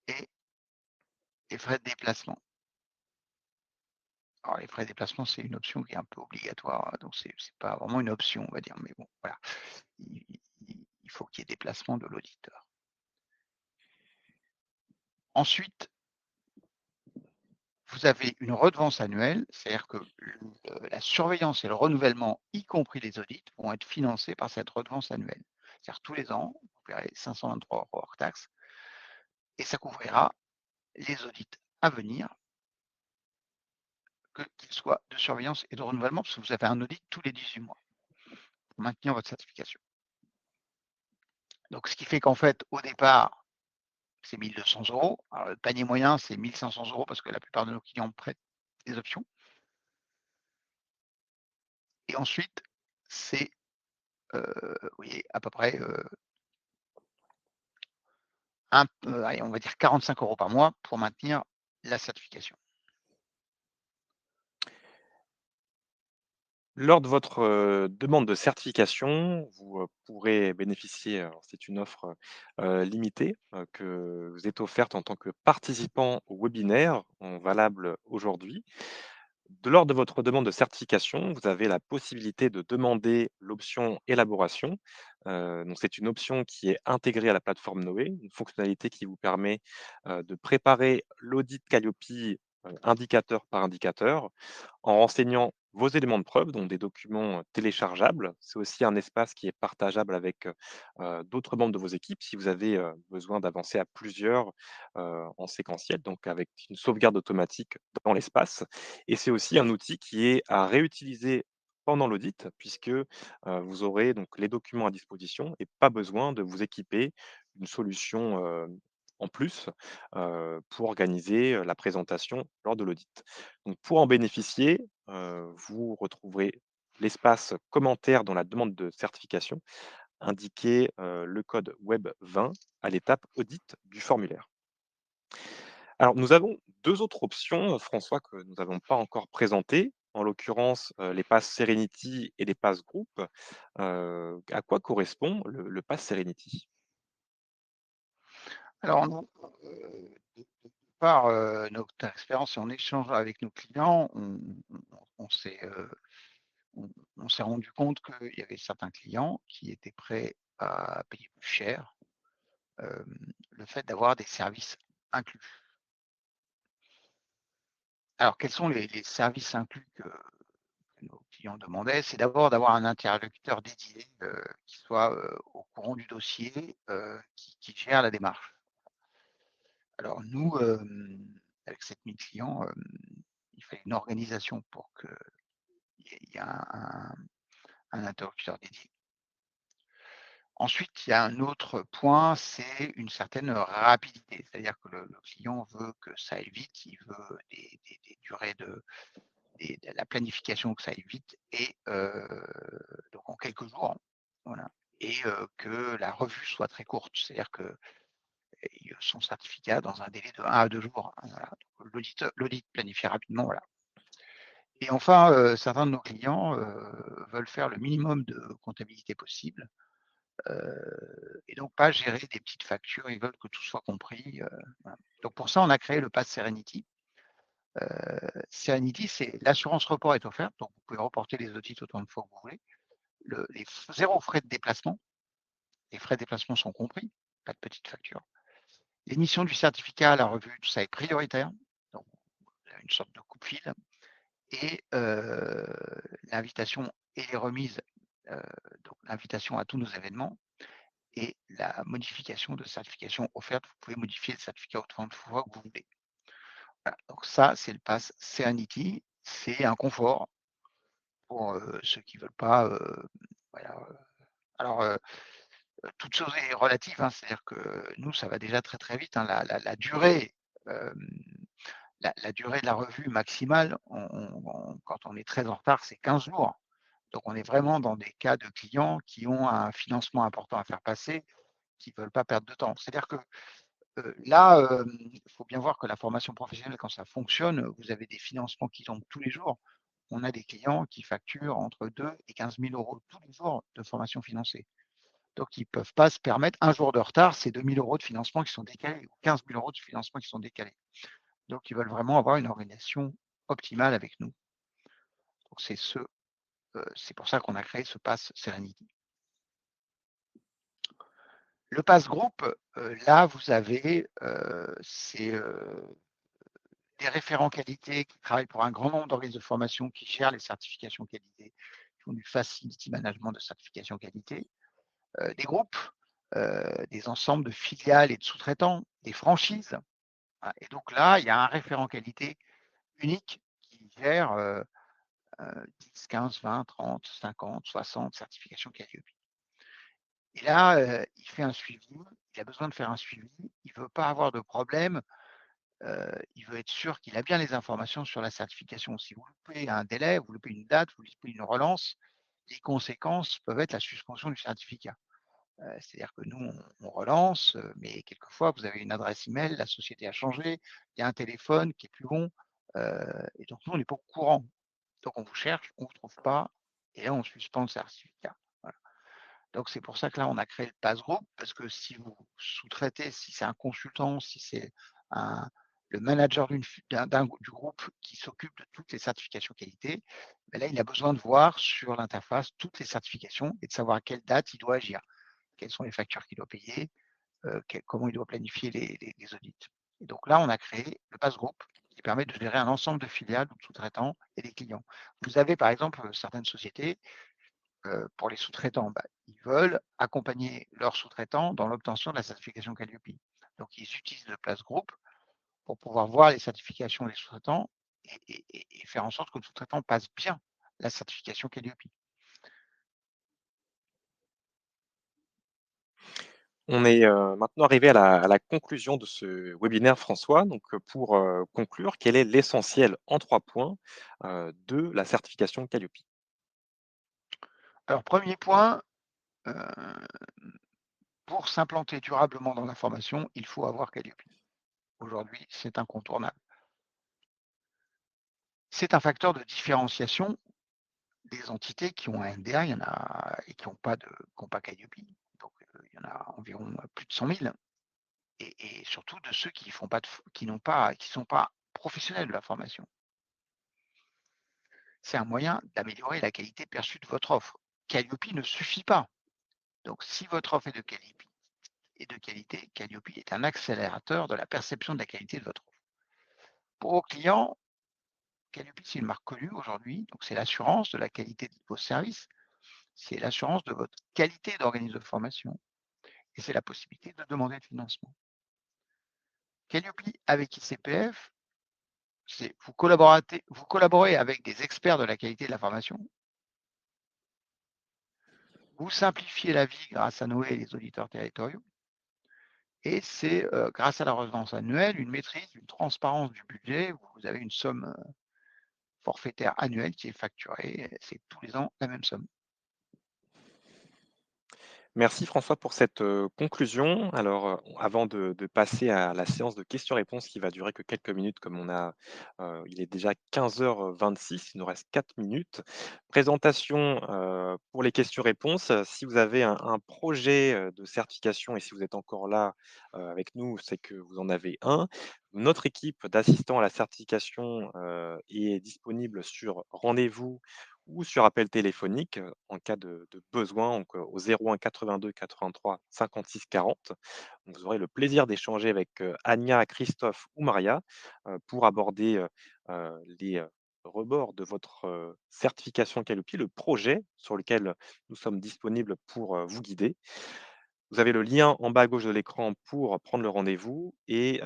et les frais de déplacement. Alors les frais de déplacement, c'est une option qui est un peu obligatoire, donc c'est pas vraiment une option, on va dire, mais bon, voilà. Il faut qu'il y ait déplacement de l'auditeur. Ensuite, vous avez une redevance annuelle, c'est-à-dire que la surveillance et le renouvellement, y compris les audits, vont être financés par cette redevance annuelle. C'est-à-dire tous les ans, vous paierez 523 € hors taxe et ça couvrira les audits à venir, qu'ils soient de surveillance et de renouvellement, parce que vous avez un audit tous les 18 mois pour maintenir votre certification. Donc ce qui fait qu'en fait, au départ, c'est 1 200 €. Alors le panier moyen, c'est 1 500 € parce que la plupart de nos clients prêtent des options. Et ensuite, c'est, oui, à peu près, allez, on va dire 45 € par mois pour maintenir la certification. Lors de votre, demande de certification, vous, pourrez bénéficier, alors c'est une offre, limitée, que vous est offerte en tant que participant au webinaire, valable aujourd'hui. Lors de votre demande de certification, vous avez la possibilité de demander l'option élaboration. Donc c'est une option qui est intégrée à la plateforme Noé, une fonctionnalité qui vous permet, de préparer l'audit Calliope, indicateur par indicateur, en renseignant vos éléments de preuve, donc des documents, téléchargeables. C'est aussi un espace qui est partageable avec, d'autres membres de vos équipes si vous avez, besoin d'avancer à plusieurs, en séquentiel, donc avec une sauvegarde automatique dans l'espace et c'est aussi un outil qui est à réutiliser pendant l'audit puisque, vous aurez donc les documents à disposition et pas besoin de vous équiper d'une solution, en plus, pour organiser, la présentation lors de l'audit. Donc pour en bénéficier, vous retrouverez l'espace commentaire dans la demande de certification, indiquez le code web 20 à l'étape audit du formulaire. Alors, nous avons 2 autres options, François, que nous n'avons pas encore présentées. En l'occurrence, les passes Serenity et les passes Group. À quoi correspond le pass Serenity? Alors nous, par, notre expérience et en échange avec nos clients, on s'est, on s'est rendu compte qu'il y avait certains clients qui étaient prêts à payer plus cher, le fait d'avoir des services inclus. Alors quels sont les services inclus que nos clients demandaient? C'est d'abord d'avoir un interlocuteur dédié, qui soit, au courant du dossier, qui gère la démarche. Alors nous, avec 7 000 clients, il fallait une organisation pour qu'il y ait un interlocuteur dédié. Ensuite, il y a un autre point, c'est une certaine rapidité. C'est-à-dire que le client veut que ça aille vite, il veut des durées de la planification que ça aille vite et donc en quelques jours, voilà et que la revue soit très courte. C'est-à-dire que son certificat dans un délai de 1 à 2 jours, hein, voilà. Donc l'audit planifié rapidement, voilà et enfin, certains de nos clients, veulent faire le minimum de comptabilité possible. Et donc pas gérer des petites factures, ils veulent que tout soit compris, voilà. Donc pour ça, on a créé le pass Serenity. Serenity, c'est l'assurance report est offerte, donc vous pouvez reporter les audits autant de fois que vous voulez. Les 0 frais de déplacement, les frais de déplacement sont compris, pas de petites factures. L'émission du certificat à la revue, tout ça est prioritaire, donc une sorte de coupe-file et l'invitation et les remises, heu, donc l'invitation à tous nos événements et la modification de certification offerte. Vous pouvez modifier le certificat autant de fois que vous voulez. Voilà, donc ça, c'est le pass Serenity. C'est un confort pour, ceux qui veulent pas, voilà, alors, toute chose est relative, hein. C'est-à-dire que nous, ça va déjà très, très vite, hein. La durée, hem, la durée de la revue maximale, quand on est très en retard, c'est 15 jours. Donc on est vraiment dans des cas de clients qui ont un financement important à faire passer, qui ne veulent pas perdre de temps. C'est-à-dire que là, il faut bien voir que la formation professionnelle, quand ça fonctionne, vous avez des financements qui tombent tous les jours. On a des clients qui facturent entre 2 et 15 000 € tous les jours de formation financée. Donc ils ne peuvent pas se permettre un jour de retard, c'est 2 000 € de financement qui sont décalés ou 15 000 € de financement qui sont décalés. Donc ils veulent vraiment avoir une organisation optimale avec nous. Donc c'est pour ça qu'on a créé ce pass Serenity. Le pass groupe, là vous avez, des référents qualité qui travaillent pour un grand nombre d'organismes de formation qui gèrent les certifications qualité, qui font du facility management de certification qualité, des groupes, des ensembles de filiales et de sous-traitants, des franchises, voilà et donc là, il y a un référent qualité unique qui gère, 10, 15, 20, 30, 50, 60 certifications Calliope et là, il fait un suivi, il a besoin de faire un suivi, il ne veut pas avoir de problème. Il veut être sûr qu'il a bien les informations sur la certification. Si vous loupez un délai, vous loupez une date, vous loupez une relance, les conséquences peuvent être la suspension du certificat. C'est-à-dire que nous, on relance, mais quelquefois, vous avez une adresse email, la société a changé, il y a un téléphone qui est plus bon, et donc nous, on n'est pas au courant. Donc on vous cherche, on ne vous trouve pas, et là, on suspend le certificat. Voilà. Donc c'est pour ça que là, on a créé le pass groupe, parce que si vous sous-traitez, si c'est un consultant, si c'est un le manager du groupe qui s'occupe de toutes les certifications qualité, beh là, il a besoin de voir sur l'interface toutes les certifications et de savoir à quelle date il doit agir. Quelles sont les factures qu'il doit payer, comment il doit planifier les audits. Et donc là, on a créé le pass groupe qui permet de gérer un ensemble de filiales, de sous-traitants et des clients. Vous avez par exemple, certaines sociétés pour les sous-traitants, bah, ils veulent accompagner leurs sous-traitants dans l'obtention de la certification Calliope. Donc, ils utilisent le Place Group pour pouvoir voir les certifications des sous-traitants et faire en sorte que le sous-traitant passe bien la certification Calliope. On est, maintenant arrivé à la conclusion de ce webinaire, François. Donc, pour, conclure, quel est l'essentiel en 3 points, de la certification Qualiopi? Alors 1er point, heu, pour s'implanter durablement dans l'information, il faut avoir Calliope. Aujourd'hui, c'est incontournable. C'est un facteur de différenciation des entités qui ont un MDA, il y en a et qui ont pas Calliope. Donc, il y en a environ, plus de 100 000 et surtout de ceux qui font pas de f qui n'ont pas qui sont pas professionnels de la formation. C'est un moyen d'améliorer la qualité perçue de votre offre. Calliope ne suffit pas. Donc si votre offre est de qualité, Calliope est un accélérateur de la perception de la qualité de votre offre. Pour vos clients, Calliope, c'est une marque connue aujourd'hui, donc c'est l'assurance de la qualité de vos services, c'est l'assurance de votre qualité d'organisme de formation et c'est la possibilité de demander le financement. Calliope avec ICPF, c'est vous collaborez avec des experts de la qualité de la formation, vous simplifiez la vie grâce à Noé et les auditeurs territoriaux, et c'est grâce à la redevance annuelle, une maîtrise, une transparence du budget, vous avez une somme forfaitaire annuelle qui est facturée, c'est tous les ans la même somme. Merci François pour cette, conclusion. Alors, avant de passer à la séance de questions-réponses qui va durer que quelques minutes comme il est déjà 15h26, il nous reste 4 minutes. Présentation, pour les questions-réponses, si vous avez un projet, de certification et si vous êtes encore là, avec nous, c'est que vous en avez un. Notre équipe d'assistants à la certification, est disponible sur rendez-vous ou sur appel téléphonique, en cas de besoin, donc au 01 82 83 56 40. Donc vous aurez le plaisir d'échanger avec, Ania, Christophe ou Maria, pour aborder, les, rebords de votre, certification Qualiopi, le projet sur lequel nous sommes disponibles pour, vous guider. Vous avez le lien en bas à gauche de l'écran pour prendre le rendez-vous et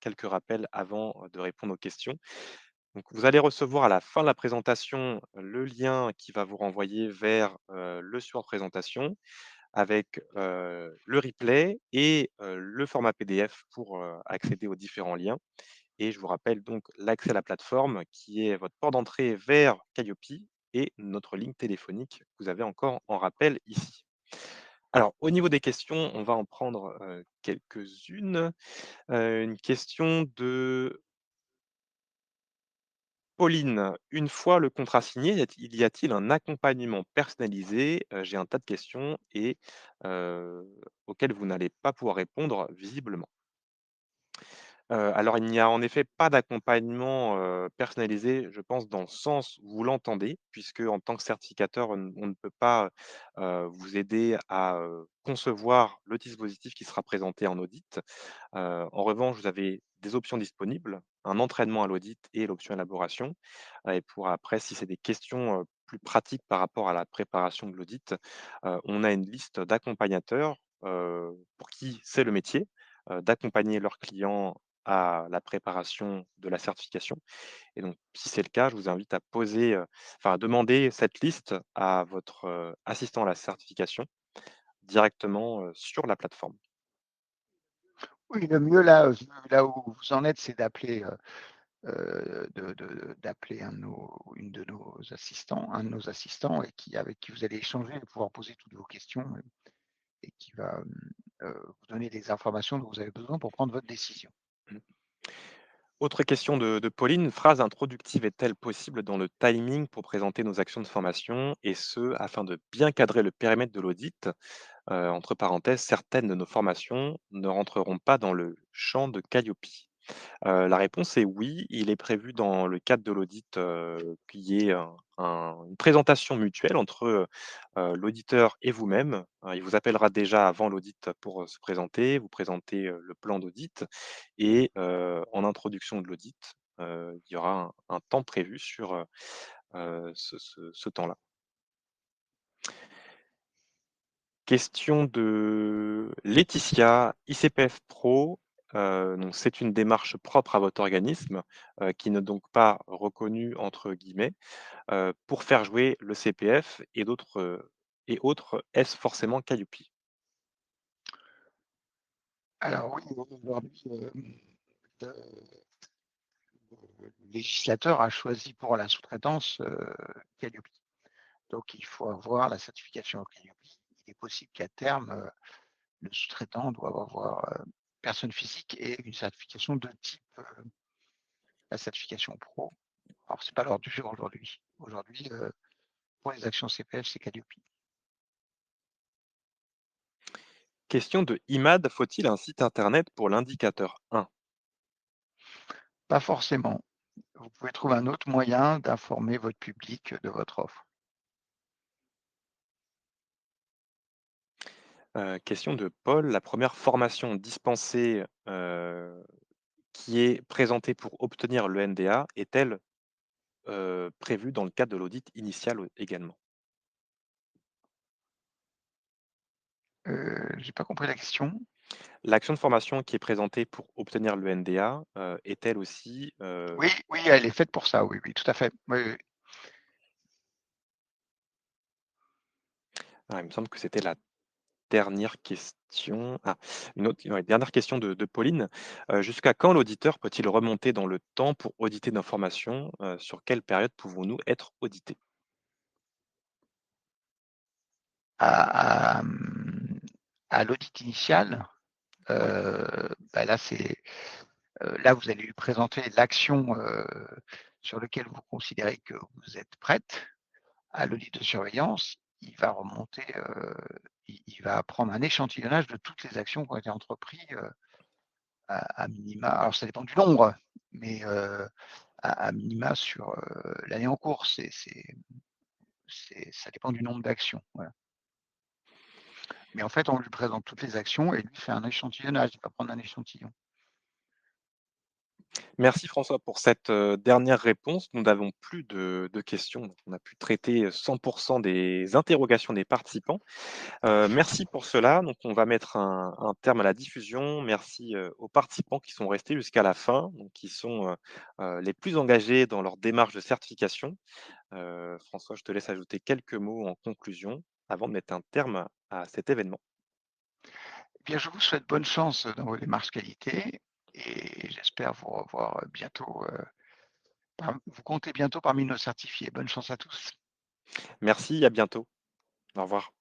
quelques rappels avant, de répondre aux questions. Donc, vous allez recevoir à la fin de la présentation le lien qui va vous renvoyer vers le support de présentation avec le replay et le format PDF pour accéder aux différents liens. Et je vous rappelle donc l'accès à la plateforme qui est votre porte d'entrée vers Calliope et notre ligne téléphonique que vous avez encore en rappel ici. Alors, au niveau des questions, on va en prendre quelques-unes. Une question de Pauline, une fois le contrat signé, y a-t-il un accompagnement personnalisé? J'ai un tas de questions et auxquelles vous n'allez pas pouvoir répondre visiblement. Alors il n'y a en effet pas d'accompagnement, personnalisé, je pense dans le sens où vous l'entendez, puisque en tant que certificateur, on ne peut pas, vous aider à, concevoir le dispositif qui sera présenté en audit. En revanche, vous avez des options disponibles, un entraînement à l'audit et l'option élaboration. Et pour après, si c'est des questions, plus pratiques par rapport à la préparation de l'audit, on a une liste d'accompagnateurs, pour qui c'est le métier, d'accompagner leurs clients à la préparation de la certification. Et donc, si c'est le cas, je vous invite à enfin, à demander cette liste à votre, assistant à la certification directement, sur la plateforme. Oui, le mieux là, là où vous en êtes, c'est d'appeler, d'appeler une de nos assistants, un de nos assistants et avec qui vous allez échanger et pouvoir poser toutes vos questions et qui va, vous donner les informations dont vous avez besoin pour prendre votre décision. Mmh. Autre question de Pauline, une phrase introductive est-elle possible dans le timing pour présenter nos actions de formation et ce, afin de bien cadrer le périmètre de l'audit? Entre parenthèses, certaines de nos formations ne rentreront pas dans le champ de Calliope. La réponse est oui, il est prévu dans le cadre de l'audit, qu'il y ait une présentation mutuelle entre, l'auditeur et vous-même. Il vous appellera déjà avant l'audit pour, se présenter, vous présenter, le plan d'audit et en introduction de l'audit, il y aura un temps prévu sur, ce temps-là. Question de Laetitia, ICPF Pro, donc c'est une démarche propre à votre organisme, qui n'est donc pas «reconnue» entre guillemets, pour faire jouer le CPF et autres, est-ce forcément Calliope? Alors oui, aujourd'hui, le le législateur a choisi pour la sous-traitance, Calliope. Donc il faut avoir la certification Calliope. Il est possible qu'à terme, le sous-traitant doive avoir, personne physique et une certification de type, la certification pro. Alors c'est pas l'ordre du jour aujourd'hui. Aujourd'hui, pour les actions CPF, c'est Calliope. Question de Imad, faut-il un site internet pour l'indicateur 1? Pas forcément. Vous pouvez trouver un autre moyen d'informer votre public de votre offre. Question de Paul, la première formation dispensée, qui est présentée pour obtenir le NDA est-elle, prévue dans le cadre de l'audit initial également? J'ai pas compris la question. L'action de formation qui est présentée pour obtenir le NDA, est-elle aussi, Oui, oui, elle est faite pour ça, oui, oui, tout à fait. Oui, oui. il me semble que c'était la dernière question. Ah, une autre, ouais, dernière question de Pauline. Jusqu'à quand l'auditeur peut-il remonter dans le temps pour auditer nos formations? Sur quelle période pouvons-nous être audités? À, à l'audit initial, Oui. bah, là, là, vous allez lui présenter l'action, sur lequel vous considérez que vous êtes prête. À l'audit de surveillance, il va remonter, il va prendre un échantillonnage de toutes les actions qui ont été entreprises, à minima. Alors ça dépend du nombre, mais à minima sur, l'année en cours. Ça dépend du nombre d'actions, voilà. Mais en fait, on lui présente toutes les actions et lui fait un échantillonnage, il va prendre un échantillon. Merci François pour cette, dernière réponse. Nous n'avons plus de questions. On a pu traiter 100 des interrogations des participants. Merci pour cela. Donc on va mettre un terme à la diffusion. Merci, aux participants qui sont restés jusqu'à la fin, donc qui sont, les plus engagés dans leur démarche de certification. François, je te laisse ajouter quelques mots en conclusion avant de mettre un terme à cet événement. Eh bien, je vous souhaite bonne chance dans vos démarches qualité et j'espère vous revoir, bientôt, vous comptez bientôt parmi nos certifiés. Bonne chance à tous. Merci, à bientôt. Au revoir.